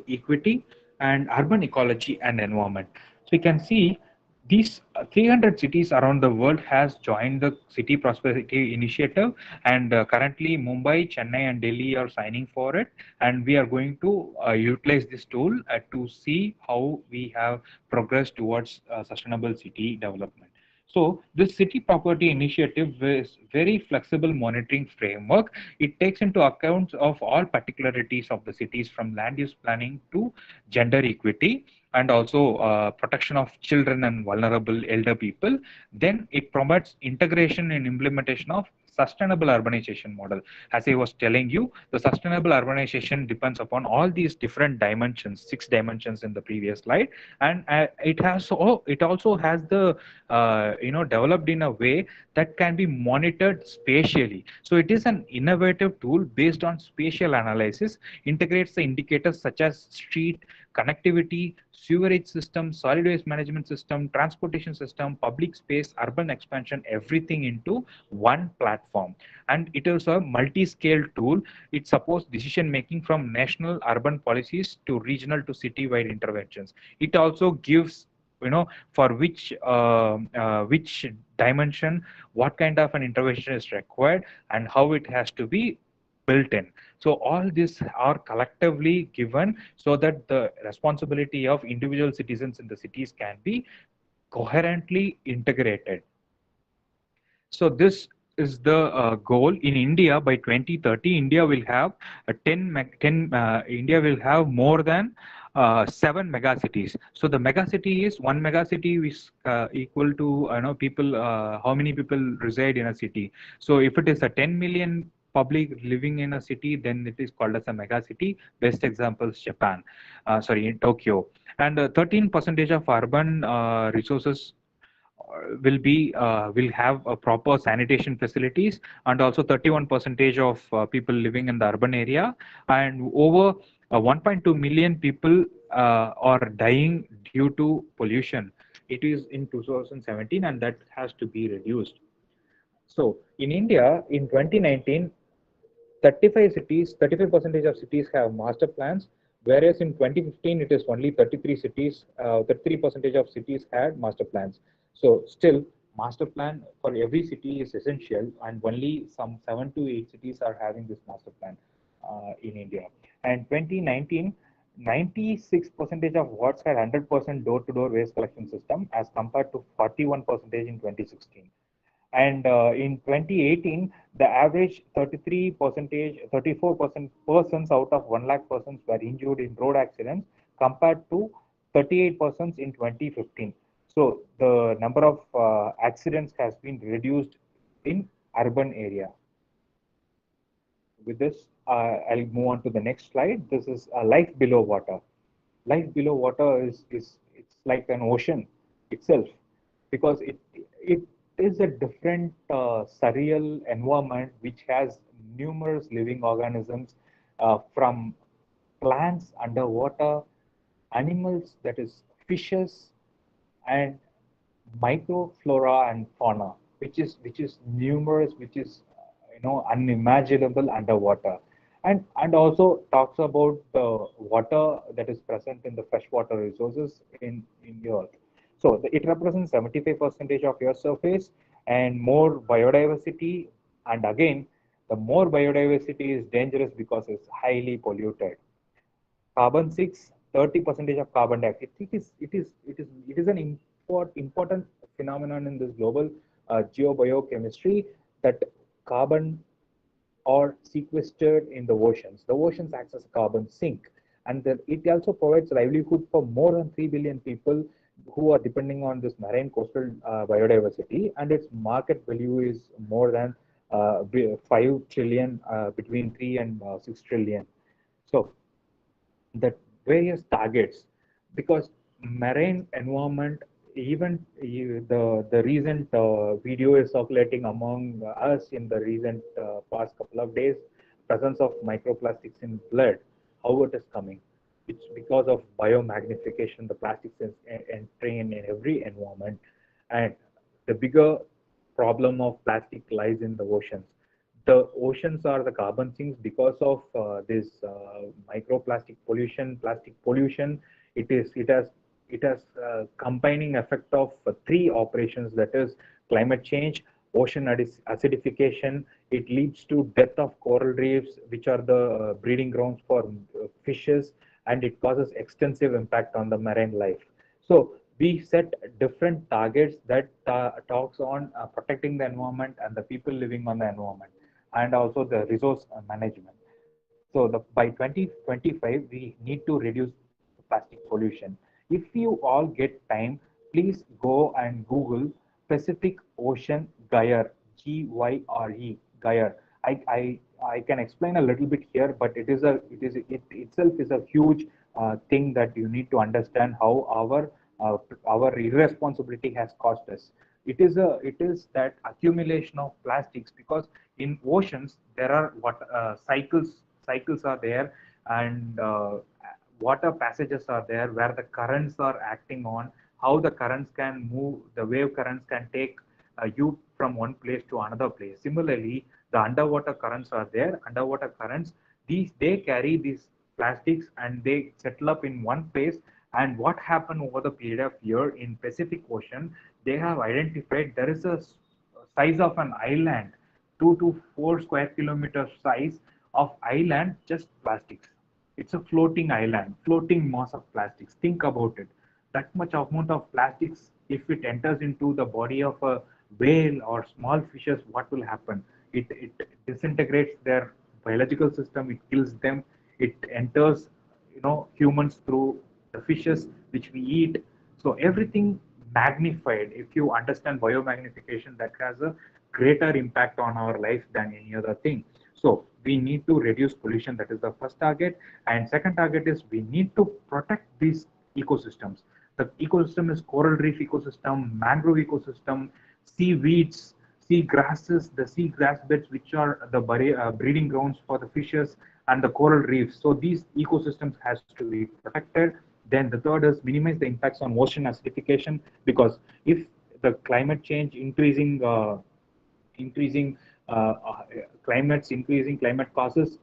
equity, and urban ecology and environment. So you can see these 300 cities around the world has joined the City Prosperity Initiative, and currently Mumbai, Chennai, and Delhi are signing for it. And we are going to utilize this tool to see how we have progressed towards sustainable city development. So this city property initiative is very flexible monitoring framework. It takes into account of all particularities of the cities, from land use planning to gender equity, and also protection of children and vulnerable elder people. Then it promotes integration and implementation of sustainable urbanization model. As I was telling you, the sustainable urbanization depends upon all these different dimensions, 6 dimensions in the previous slide, and it also has the developed in a way that can be monitored spatially. So it is an innovative tool based on spatial analysis, integrates the indicators such as street connectivity, sewerage system, solid waste management system, transportation system, public space, urban expansion, everything into one platform. And it is a multi-scale tool. It supports decision making from national urban policies to regional to city-wide interventions. It also gives for which dimension what kind of an intervention is required and how it has to be built in. So all these are collectively given so that the responsibility of individual citizens in the cities can be coherently integrated. So this is the goal in India. By 2030, India will have India will have more than 7 megacities. So the megacity is, one megacity is equal to people, how many people reside in a city. So if it is a 10 million public living in a city, then it is called as a megacity. Best example is Japan, in Tokyo. And 13% of urban resources will have a proper sanitation facilities, and also 31% of people living in the urban area, and over 1.2 million people are dying due to pollution. It is in 2017, and that has to be reduced. So in India in 2019, 35% of cities have master plans, whereas in 2015 it is only 33% of cities had master plans. So still, master plan for every city is essential, and only some 7 to 8 cities are having this master plan in India. And 2019, 96% of wards had 100% door-to-door waste collection system as compared to 41% in 2016. And in 2018, the average 34% persons out of 1 lakh persons were injured in road accidents compared to 38% in 2015. So the number of accidents has been reduced in urban area. With this, I'll move on to the next slide. This is life below water. Life below water is it's like an ocean itself, because it is a different surreal environment which has numerous living organisms, from plants underwater, animals, that is fishes, and microflora and fauna, which is numerous, which is unimaginable underwater, and also talks about the water that is present in the freshwater resources in the earth. So it represents 75% of your surface and more biodiversity. And again, the more biodiversity is dangerous because it's highly polluted. Carbon 6, 30% of carbon dioxide. It is an important phenomenon in this global geobiochemistry, that carbon are sequestered in the oceans. The oceans acts as a carbon sink, and it also provides livelihood for more than 3 billion people who are depending on this marine coastal biodiversity, and its market value is more than 5 trillion, between 3 and 6 trillion. So the various targets, because marine environment, even the recent video is circulating among us in the recent past couple of days, presence of microplastics in blood, how it is coming. It's because of biomagnification, the plastics is entering in every environment. And the bigger problem of plastic lies in the oceans. The oceans are the carbon sinks because of this microplastic pollution, plastic pollution. It has combining effect of three operations, that is climate change, ocean acidification. It leads to death of coral reefs, which are the breeding grounds for fishes, and it causes extensive impact on the marine life. So we set different targets that talks on protecting the environment and the people living on the environment, and also the resource management. So by 2025, we need to reduce plastic pollution. If you all get time, please go and Google Pacific Ocean Gyre, Gyre, Gyre. I can explain a little bit here, but it itself is a huge thing that you need to understand how our irresponsibility has cost us. It is that accumulation of plastics, because in oceans there are what cycles are there, and water passages are there where the currents are acting on, how the currents can move, the wave currents can take you from one place to another place. Similarly, the underwater currents are there. Underwater currents, they carry these plastics and they settle up in one place. And what happened over the period of year in Pacific Ocean, they have identified there is a size of an island, 2 to 4 square kilometers size of island, just plastics. It's a floating island, floating mass of plastics. Think about it. That much amount of plastics, if it enters into the body of a whale or small fishes, what will happen? It disintegrates their biological system. It kills them. It enters, humans through the fishes which we eat. So everything magnified. If you understand biomagnification, that has a greater impact on our life than any other thing. So we need to reduce pollution. That is the first target. And second target is we need to protect these ecosystems. The ecosystem is coral reef ecosystem, mangrove ecosystem, seaweeds, sea grasses, the sea grass beds, which are the breeding grounds for the fishes, and the coral reefs. So these ecosystems has to be protected. Then the third is minimize the impacts on ocean acidification, because if the climate change increasing increasing climate causes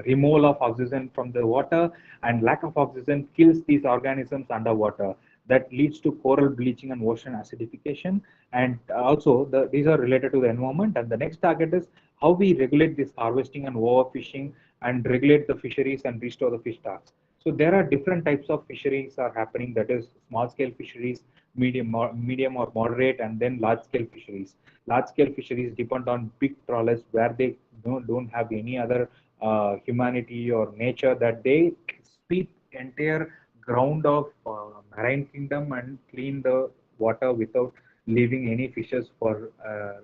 removal of oxygen from the water, and lack of oxygen kills these organisms underwater. That leads to coral bleaching and ocean acidification. And also these are related to the environment. And the next target is how we regulate this harvesting and overfishing, and regulate the fisheries and restore the fish stocks. So there are different types of fisheries are happening, that is small scale fisheries, medium or moderate, and then large scale fisheries. Large scale fisheries depend on big trawlers where they don't have any other humanity or nature, that they sweep entire ground of marine kingdom and clean the water without leaving any fishes for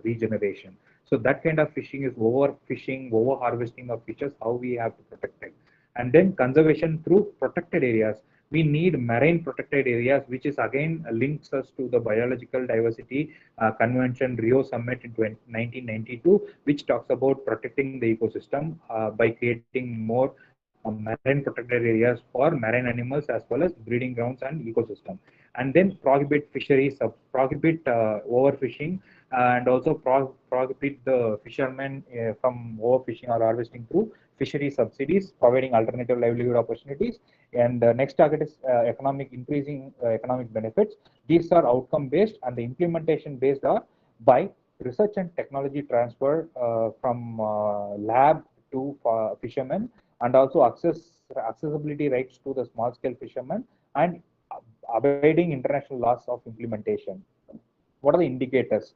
regeneration. So that kind of fishing is overfishing, over harvesting of fishes, how we have to protect it. And then conservation through protected areas. We need marine protected areas, which is again links us to the biological diversity convention Rio summit in 1992, which talks about protecting the ecosystem by creating more marine protected areas for marine animals as well as breeding grounds and ecosystem. And then prohibit fisheries, prohibit overfishing, and also prohibit the fishermen from overfishing or harvesting through fishery subsidies, providing alternative livelihood opportunities. And the next target is increasing economic benefits. These are outcome based, and the implementation based are by research and technology transfer from lab to fishermen, and also accessibility rights to the small scale fishermen, and abiding international laws of implementation. What are the indicators?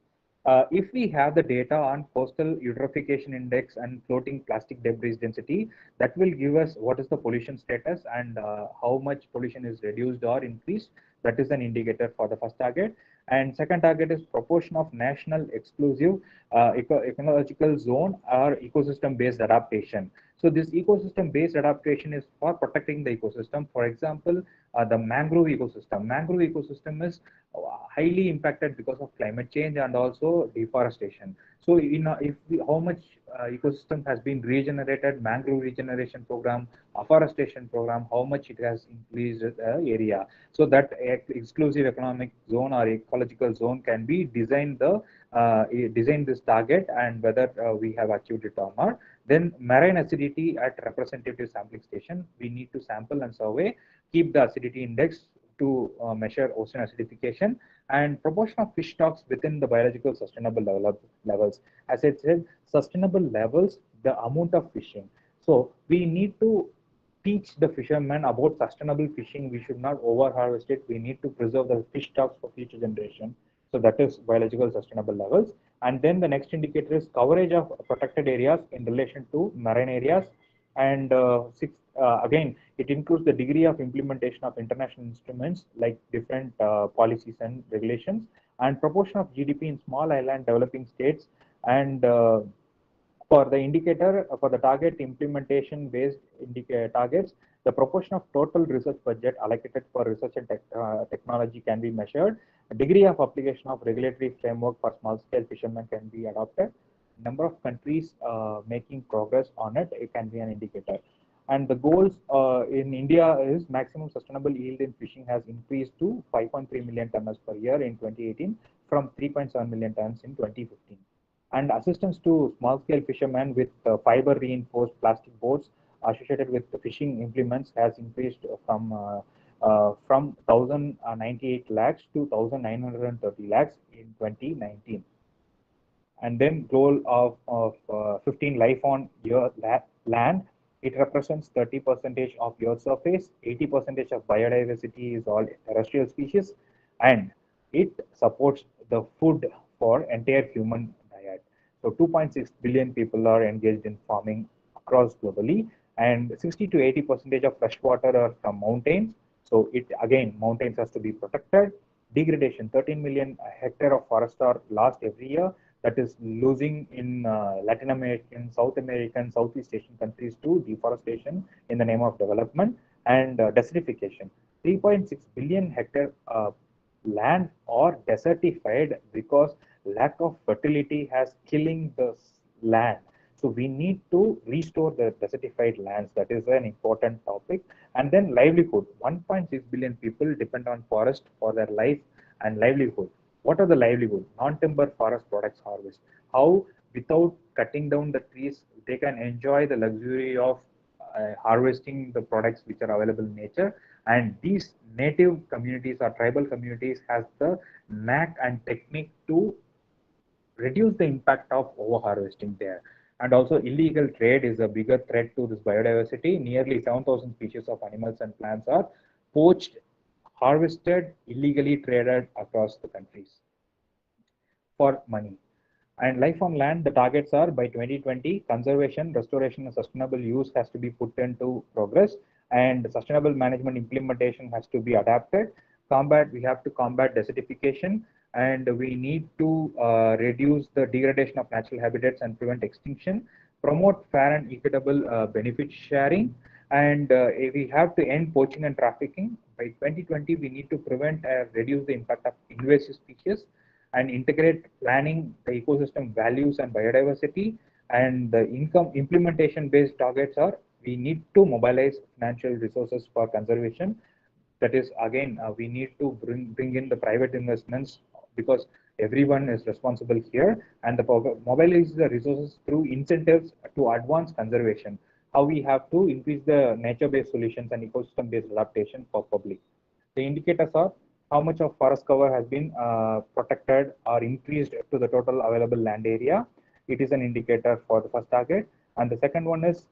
If we have the data on coastal eutrophication index and floating plastic debris density, that will give us what is the pollution status and how much pollution is reduced or increased. That is an indicator for the first target. And second target is proportion of national exclusive ecological zone or ecosystem based adaptation. So this ecosystem based adaptation is for protecting the ecosystem. For example, the mangrove ecosystem. Mangrove ecosystem is highly impacted because of climate change and also deforestation. So how much ecosystem has been regenerated, mangrove regeneration program, afforestation program, how much it has increased area. So that exclusive economic zone or ecological zone can be design this target, and whether we have achieved it or not. Then marine acidity at representative sampling station, we need to sample and survey, keep the acidity index to measure ocean acidification, and proportion of fish stocks within the biological sustainable levels. As I said, sustainable levels, the amount of fishing. So we need to teach the fishermen about sustainable fishing. We should not over harvest it. We need to preserve the fish stocks for future generation. So that is biological sustainable levels. And then the next indicator is coverage of protected areas in relation to marine areas. And again, it includes the degree of implementation of international instruments like different policies and regulations, and proportion of GDP in small island developing states. And for the indicator, for the target implementation based targets, the proportion of total research budget allocated for research and technology can be measured. A degree of application of regulatory framework for small scale fishermen can be adopted. Number of countries making progress on it, it can be an indicator. And the goals in India is maximum sustainable yield in fishing has increased to 5.3 million tons per year in 2018 from 3.7 million tons in 2015. And assistance to small scale fishermen with fiber reinforced plastic boats associated with the fishing implements has increased from 1,098 lakhs to 1,930 lakhs in 2019. And then goal of 15 life on your land. It represents 30% of your surface, 80% of biodiversity is all terrestrial species, and it supports the food for entire human diet. So 2.6 billion people are engaged in farming across globally, and 60 to 80% of fresh water are from mountains. So it again, mountains has to be protected. Degradation, 13 million hectare of forest are lost every year. That is losing in Latin American, South American, Southeast Asian countries to deforestation in the name of development. And desertification. 3.6 billion hectare land are desertified because lack of fertility has killing the land. So we need to restore the desertified lands. That is an important topic. And then livelihood. 1.6 billion people depend on forest for their life and livelihood. What are the livelihood? Non-timber forest products harvest. How, without cutting down the trees, they can enjoy the luxury of harvesting the products which are available in nature. And these native communities or tribal communities has the knack and technique to reduce the impact of over harvesting there. And also illegal trade is a bigger threat to this biodiversity. Nearly 7,000 species of animals and plants are poached, harvested, illegally traded across the countries for money. And life on land, the targets are by 2020, conservation, restoration, and sustainable use has to be put into progress, and sustainable management implementation has to be adapted. We have to combat desertification, and we need to reduce the degradation of natural habitats and prevent extinction, promote fair and equitable benefit sharing, and we have to end poaching and trafficking. By 2020, we need to prevent and reduce the impact of invasive species and integrate planning, the ecosystem values and biodiversity, and the income implementation based targets are we need to mobilize financial resources for conservation. That is again, we need to bring in the private investments because everyone is responsible here, and the mobilize the resources through incentives to advance conservation. How we have to increase the nature-based solutions and ecosystem-based adaptation for public. The indicators are how much of forest cover has been protected or increased to the total available land area. It is an indicator for the first target. And the second one is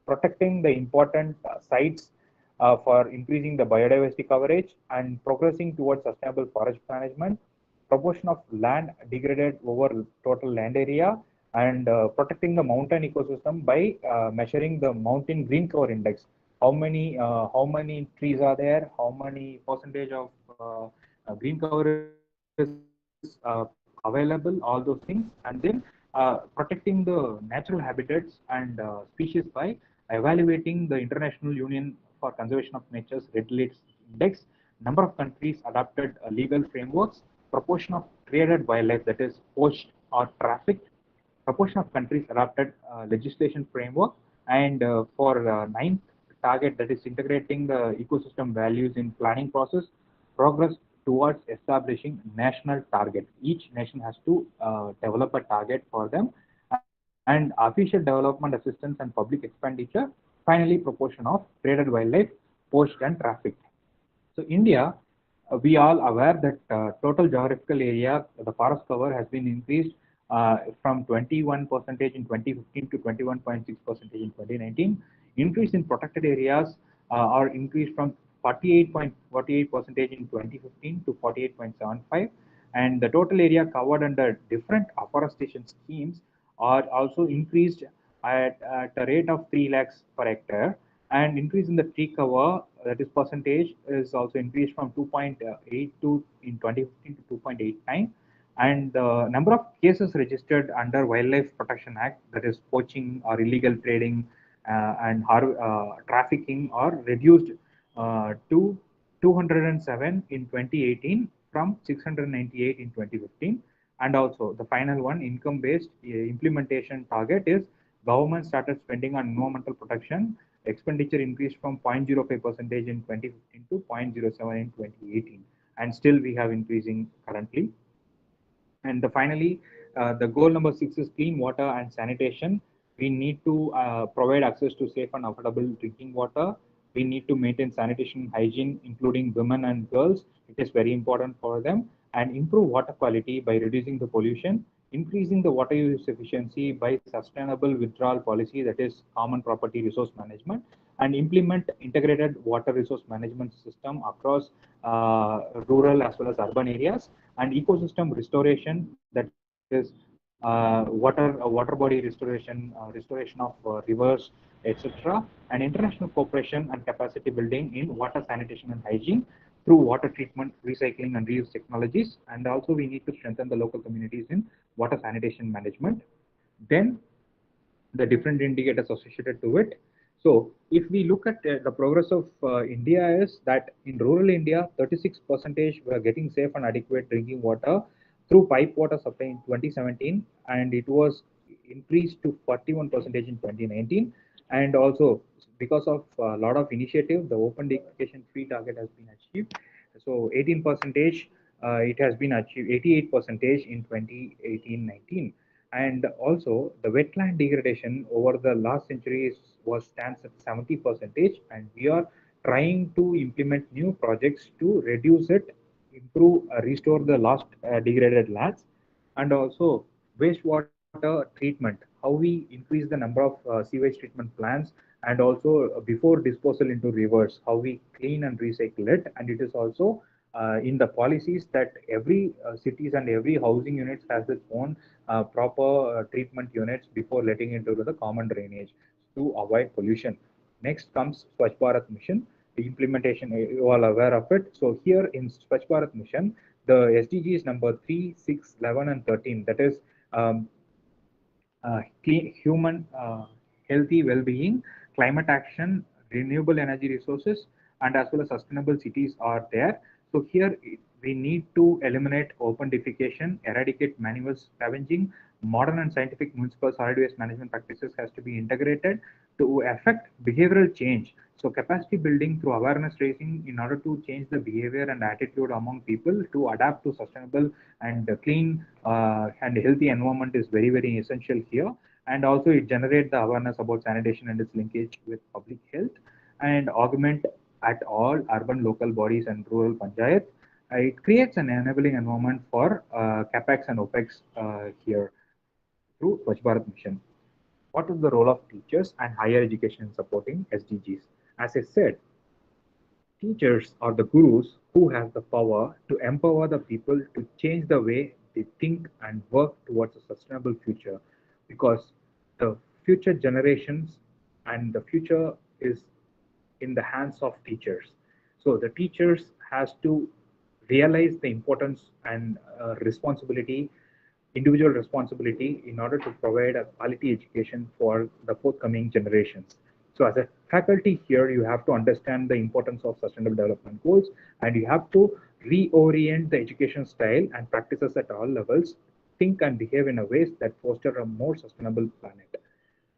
protecting the important sites for increasing the biodiversity coverage and progressing towards sustainable forest management, proportion of land degraded over total land area, and protecting the mountain ecosystem by measuring the mountain green cover index. How many trees are there? How many percentage of green cover is available? All those things, and then protecting the natural habitats and species by evaluating the International Union for Conservation of Nature's Red List Index. Number of countries adopted legal frameworks, proportion of traded wildlife that is poached or trafficked, proportion of countries adopted legislation framework, and for ninth target, that is integrating the ecosystem values in planning process, progress towards establishing national target. Each nation has to develop a target for them, and official development assistance and public expenditure. Finally, proportion of traded wildlife, poached and trafficked. So India, we all aware that total geographical area, the forest cover has been increased from 21% in 2015 to 21.6% in 2019. Increase in protected areas are increased from 48.48% in 2015 to 48.75, and the total area covered under different afforestation schemes are also increased at a rate of 3 lakhs per hectare, and increase in the tree cover, that is percentage, is also increased from 2.82 in 2015 to 2.89, and the number of cases registered under Wildlife Protection Act, that is poaching or illegal trading and trafficking, are reduced to 207 in 2018 from 698 in 2015. And also the final one, income based implementation target, is government started spending on environmental protection. Expenditure increased from 0.05% in 2015 to 0.07 in 2018, and still we have increasing currently. And finally, the goal number 6 is clean water and sanitation. We need to provide access to safe and affordable drinking water. We need to maintain sanitation and hygiene, including women and girls. It is very important for them. And improve water quality by reducing the pollution, increasing the water use efficiency by sustainable withdrawal policy, that is common property resource management, and implement integrated water resource management system across rural as well as urban areas, and ecosystem restoration, that is water body restoration, restoration of rivers, etc., and international cooperation and capacity building in water sanitation and hygiene through water treatment, recycling, and reuse technologies. And also we need to strengthen the local communities in water sanitation management. Then the different indicators associated to it. So if we look at the progress of India, is that in rural India, 36% were getting safe and adequate drinking water through pipe water supply in 2017, and it was increased to 41% in 2019. And also because of a lot of initiative, the open defecation free target has been achieved. So 18%, it has been achieved 88% in 2018-19. And also the wetland degradation over the last century stands at 70%, and we are trying to implement new projects to reduce it, improve, restore the lost degraded lands. And also wastewater treatment. how we increase the number of sewage treatment plants, and also before disposal into rivers, how we clean and recycle it. And it is also in the policies that every cities and every housing units has its own proper treatment units before letting into the common drainage to avoid pollution. Next comes Swajparak Mission. The implementation, you all aware of it. So here in Swajparak Mission, the SDGs number 3, 6, 11, and 13, that is clean, human healthy well-being, climate action, renewable energy resources, and as well as sustainable cities are there. So here we need to eliminate open defecation, eradicate manual scavenging. Modern and scientific municipal solid waste management practices has to be integrated to affect behavioral change. So capacity building through awareness raising in order to change the behavior and attitude among people to adapt to sustainable and clean and healthy environment is very, very essential here. And also it generates the awareness about sanitation and its linkage with public health, and augment at all urban local bodies and rural panchayats. It creates an enabling environment for CAPEX and OPEX here through Swachh Bharat Mission. What is the role of teachers and higher education in supporting SDGs? As I said, teachers are the gurus who have the power to empower the people to change the way they think and work towards a sustainable future, because the future generations and the future is in the hands of teachers. So the teachers has to realize the importance and responsibility, individual responsibility, in order to provide a quality education for the forthcoming generations. So as a faculty here, you have to understand the importance of sustainable development goals, and you have to reorient the education style and practices at all levels, think and behave in a ways that foster a more sustainable planet.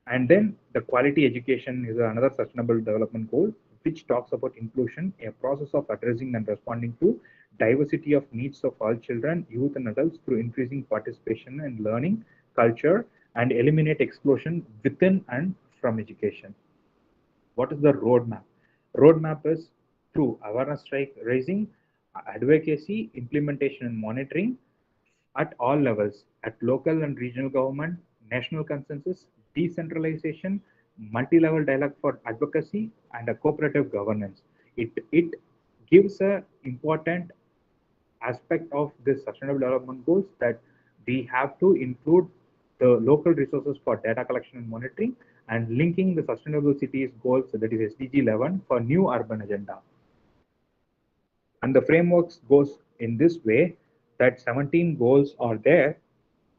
And then the quality education is another sustainable development goal, which talks about inclusion, a process of addressing and responding to diversity of needs of all children, youth, and adults through increasing participation in learning, culture, and eliminate exclusion within and from education. What is the roadmap? Roadmap is through awareness raising, advocacy, implementation, and monitoring at all levels, at local and regional government, national consensus, decentralization, multi-level dialogue for advocacy, and a cooperative governance. It gives a important aspect of this sustainable development goals that we have to include the local resources for data collection and monitoring, and linking the sustainable cities goals, that is SDG 11, for new urban agenda. And the frameworks goes in this way that 17 goals are there.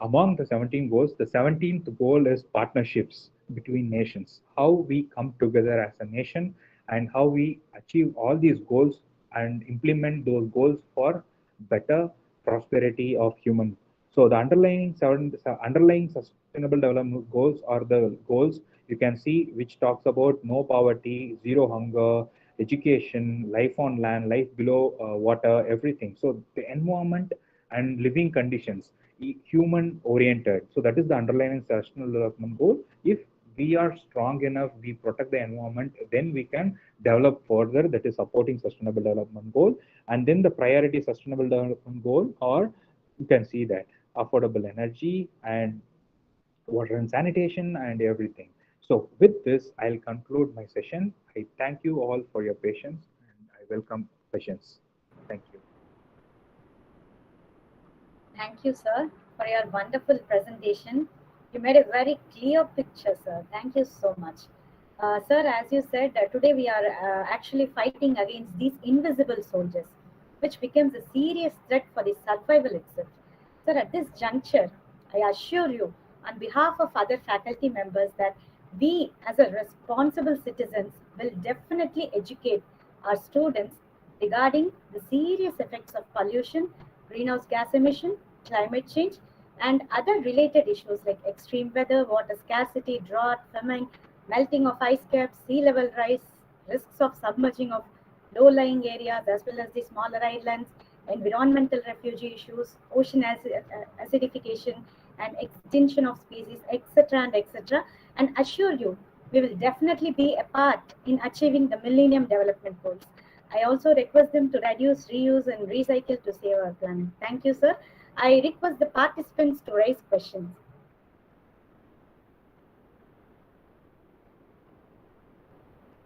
Among the 17 goals, the 17th goal is partnerships between nations, how we come together as a nation and how we achieve all these goals and implement those goals for better prosperity of human. So the underlying sustainable development goals are the goals you can see, which talks about no poverty, zero hunger, education, life on land, life below water, everything. So the environment and living conditions, human oriented. So that is the underlying sustainable development goal. If we are strong enough, we protect the environment, then we can develop further, that is supporting sustainable development goal. And then the priority sustainable development goal, or you can see that affordable energy and water and sanitation and everything. So with this, I'll conclude my session. I thank you all for your patience, and I welcome questions. Thank you. Thank you, sir, for your wonderful presentation. You made a very clear picture, sir. Thank you so much. Sir, as you said, today we are actually fighting against these invisible soldiers, which becomes a serious threat for the survival itself. Sir, at this juncture, I assure you, on behalf of other faculty members, that we, as a responsible citizens, will definitely educate our students regarding the serious effects of pollution, greenhouse gas emission, climate change, and other related issues like extreme weather, water scarcity, drought, famine, melting of ice caps, sea level rise, risks of submerging of low-lying areas as well as the smaller islands, environmental refugee issues, ocean acidification, and extinction of species, etc. and etc. And assure you, we will definitely be a part in achieving the Millennium Development Goals. I also request them to reduce, reuse, and recycle to save our planet. Thank you, sir. I request the participants to raise questions.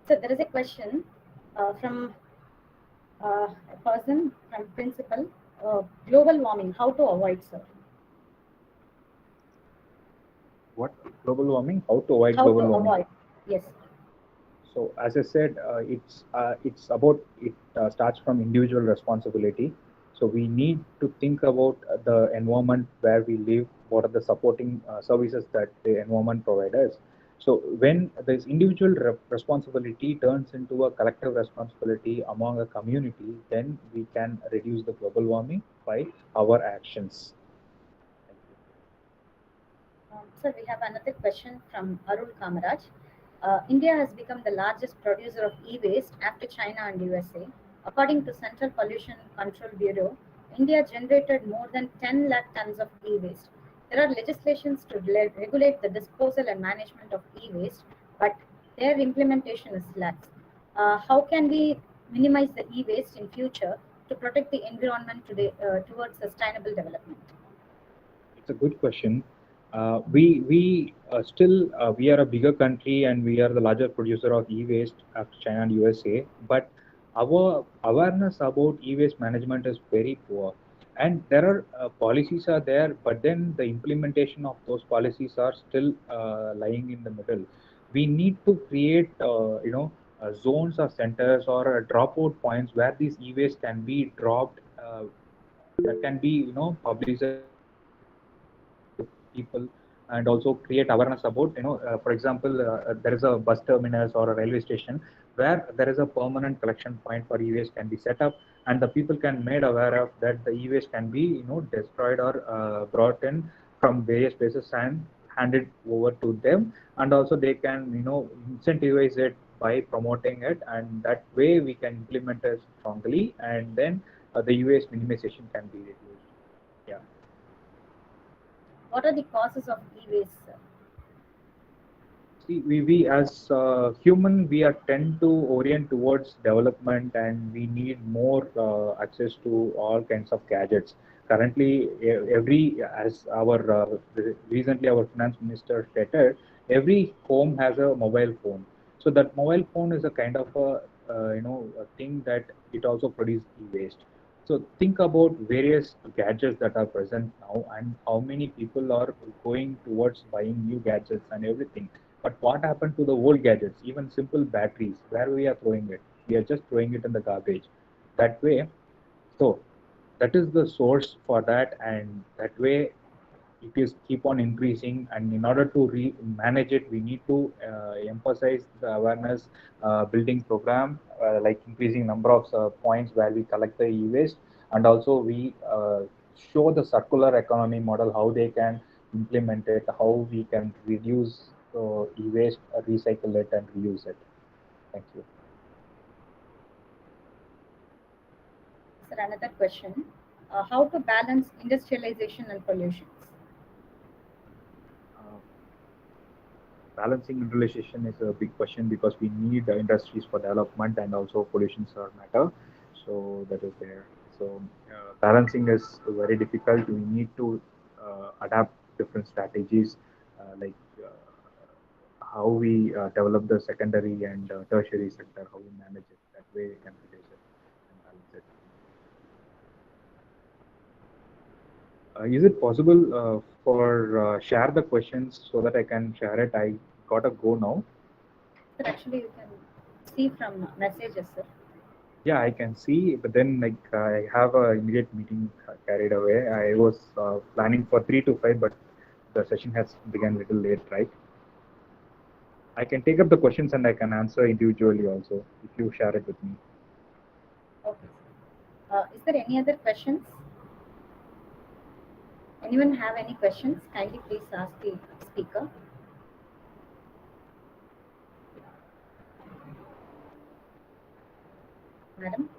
So there is a question from a person from principal. Global warming, how to avoid, sir? What? Global warming? How to avoid How global to warming? avoid? Yes. So as I said, it's about it starts from individual responsibility. So we need to think about the environment where we live. What are the supporting services that the environment provides us? So when this individual responsibility turns into a collective responsibility among a community, then we can reduce the global warming by our actions. Sir, we have another question from Arul Kamaraj. India has become the largest producer of e-waste after China and USA. According to Central Pollution Control Bureau, India generated more than 10 lakh tons of e-waste. There are legislations to regulate the disposal and management of e-waste, but their implementation is lax. How can we minimize the e-waste in future to protect the environment towards sustainable development? It's a good question. We are a bigger country and we are the largest producer of e-waste after China and USA. But our awareness about e-waste management is very poor. And there are policies are there, but then the implementation of those policies are still lying in the middle. We need to create, zones or centers or dropout points where these e-waste can be dropped. That can be, publicized to people and also create awareness about, for example, there is a bus terminus or a railway station where there is a permanent collection point for e-waste can be set up, and the people can made aware of that the e-waste can be, destroyed or brought in from various places and handed over to them, and also they can, incentivize it by promoting it, and that way we can implement it strongly, and then the e-waste minimization can be reduced. Yeah. What are the causes of e-waste, sir? See, we as human, we are tend to orient towards development, and we need more access to all kinds of gadgets. Currently, as our recently our finance minister stated, every home has a mobile phone. So that mobile phone is a kind of a thing that it also produces e-waste. So think about various gadgets that are present now and how many people are going towards buying new gadgets and everything. But what happened to the old gadgets, even simple batteries, where we are throwing it? We are just throwing it in the garbage. That way, so that is the source for that, and that way it is keep on increasing, and in order to manage it we need to emphasize the awareness building program, like increasing number of points where we collect the e-waste, and also we show the circular economy model, how they can implement it, how we can reduce e-waste, recycle it and reuse it. Thank you. Sir, another question. How to balance industrialization and pollution? Balancing industrialization is a big question because we need industries for development and also pollutions are matter. So that is there. So balancing is very difficult. We need to adapt different strategies like how we develop the secondary and tertiary sector, how we manage it. That way we can reduce it and balance it. Is it possible for share the questions so that I can share it? I gotta go now. Sir, actually you can see from messages, sir. Yeah, I can see, but then like I have a immediate meeting carried away. I was planning for 3 to 5, but the session has begun a little late, right? I can take up the questions and I can answer individually also if you share it with me. Okay. Is there any other questions? Anyone have any questions? Kindly please ask the speaker. Madam?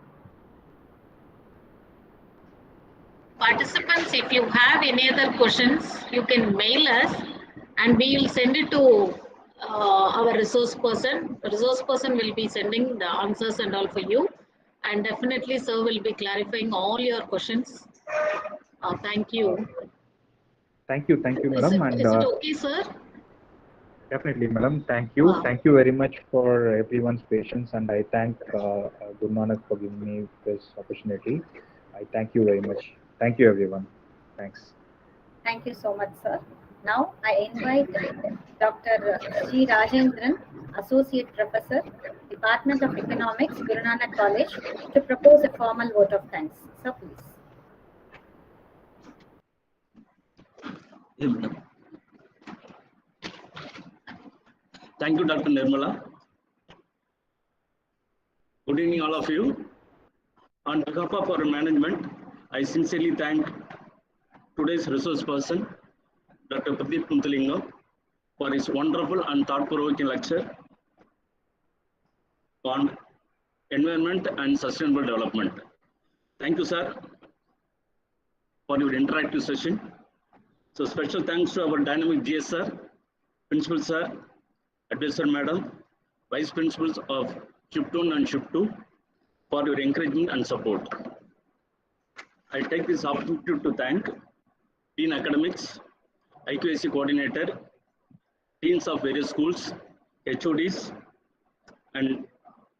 Participants, if you have any other questions, you can mail us and we will send it to our resource person. The resource person will be sending the answers and all for you. And definitely, sir will be clarifying all your questions. Thank you. Thank you, madam. Is it okay, sir? Definitely, madam. Thank you. Thank you very much for everyone's patience, and I thank Guru Nanak for giving me this opportunity. I thank you very much. Thank you, everyone. Thanks. Thank you so much, sir. Now I invite Dr. G. Rajendran, Associate Professor, Department of Economics, Guru Nanak College, to propose a formal vote of thanks. Sir, please. Yeah, madam. Thank you, Dr. Nirmala. Good evening, all of you. On behalf of our management, I sincerely thank today's resource person, Dr. Pradeep Smuthalingam, for his wonderful and thought-provoking lecture on environment and sustainable development. Thank you, sir, for your interactive session. So special thanks to our dynamic GS sir, Principal sir, Advisor madam, Vice Principals of Shift 1 and Shift 2 for your encouragement and support. I take this opportunity to thank Dean Academics, IQAC Coordinator, Deans of various schools, HODs, and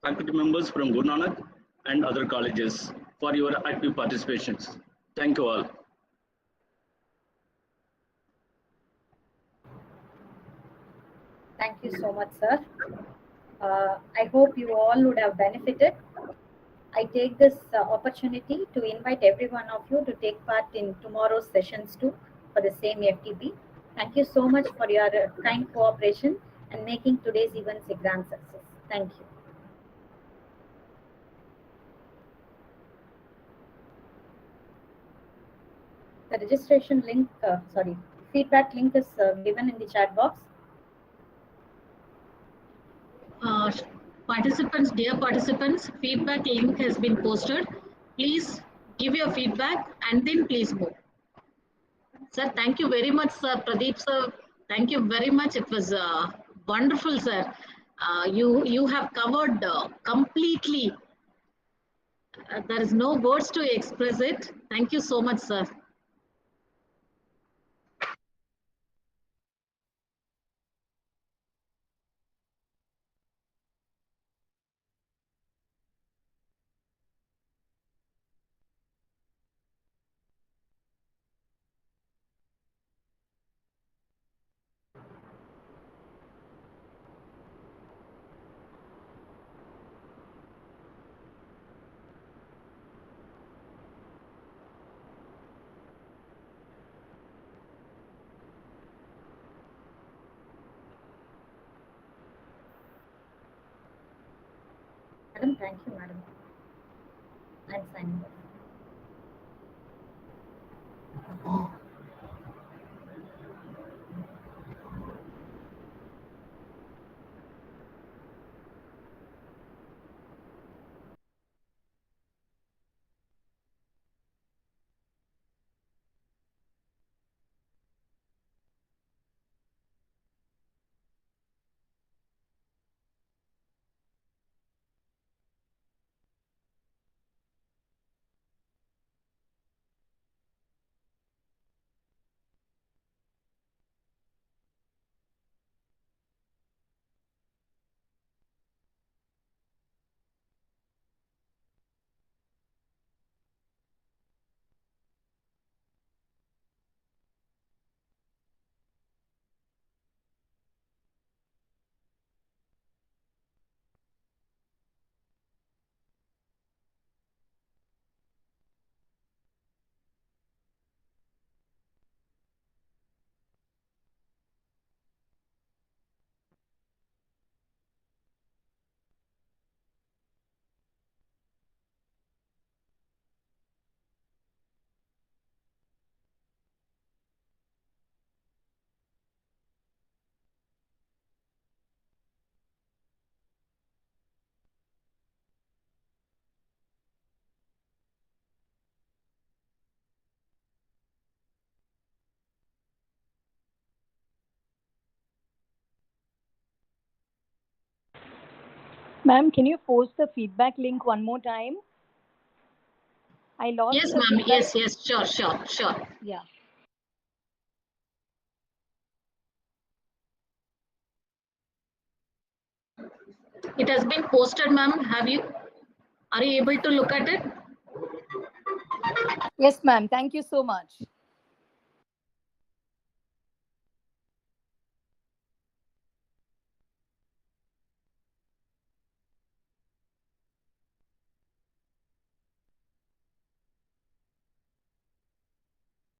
faculty members from Guru Nanak and other colleges for your active participations. Thank you all. Thank you so much, sir. I hope you all would have benefited. I take this opportunity to invite every one of you to take part in tomorrow's sessions too for the same FTP. Thank you so much for your kind cooperation and making today's events a grand success. Thank you. The registration link, feedback link is given in the chat box. Participants, dear participants, feedback link has been posted. Please give your feedback and then please move. Sir, thank you very much, sir. Pradeep, sir, thank you very much. It was wonderful, sir. You have covered completely. There is no words to express it. Thank you so much, sir. Madam, thank you, madam. I'm signing off. Ma'am, can you post the feedback link one more time? I lost Yes, the ma'am. feedback. Yes, sure. Yeah. It has been posted, ma'am. Are you able to look at it? Yes, ma'am. Thank you so much.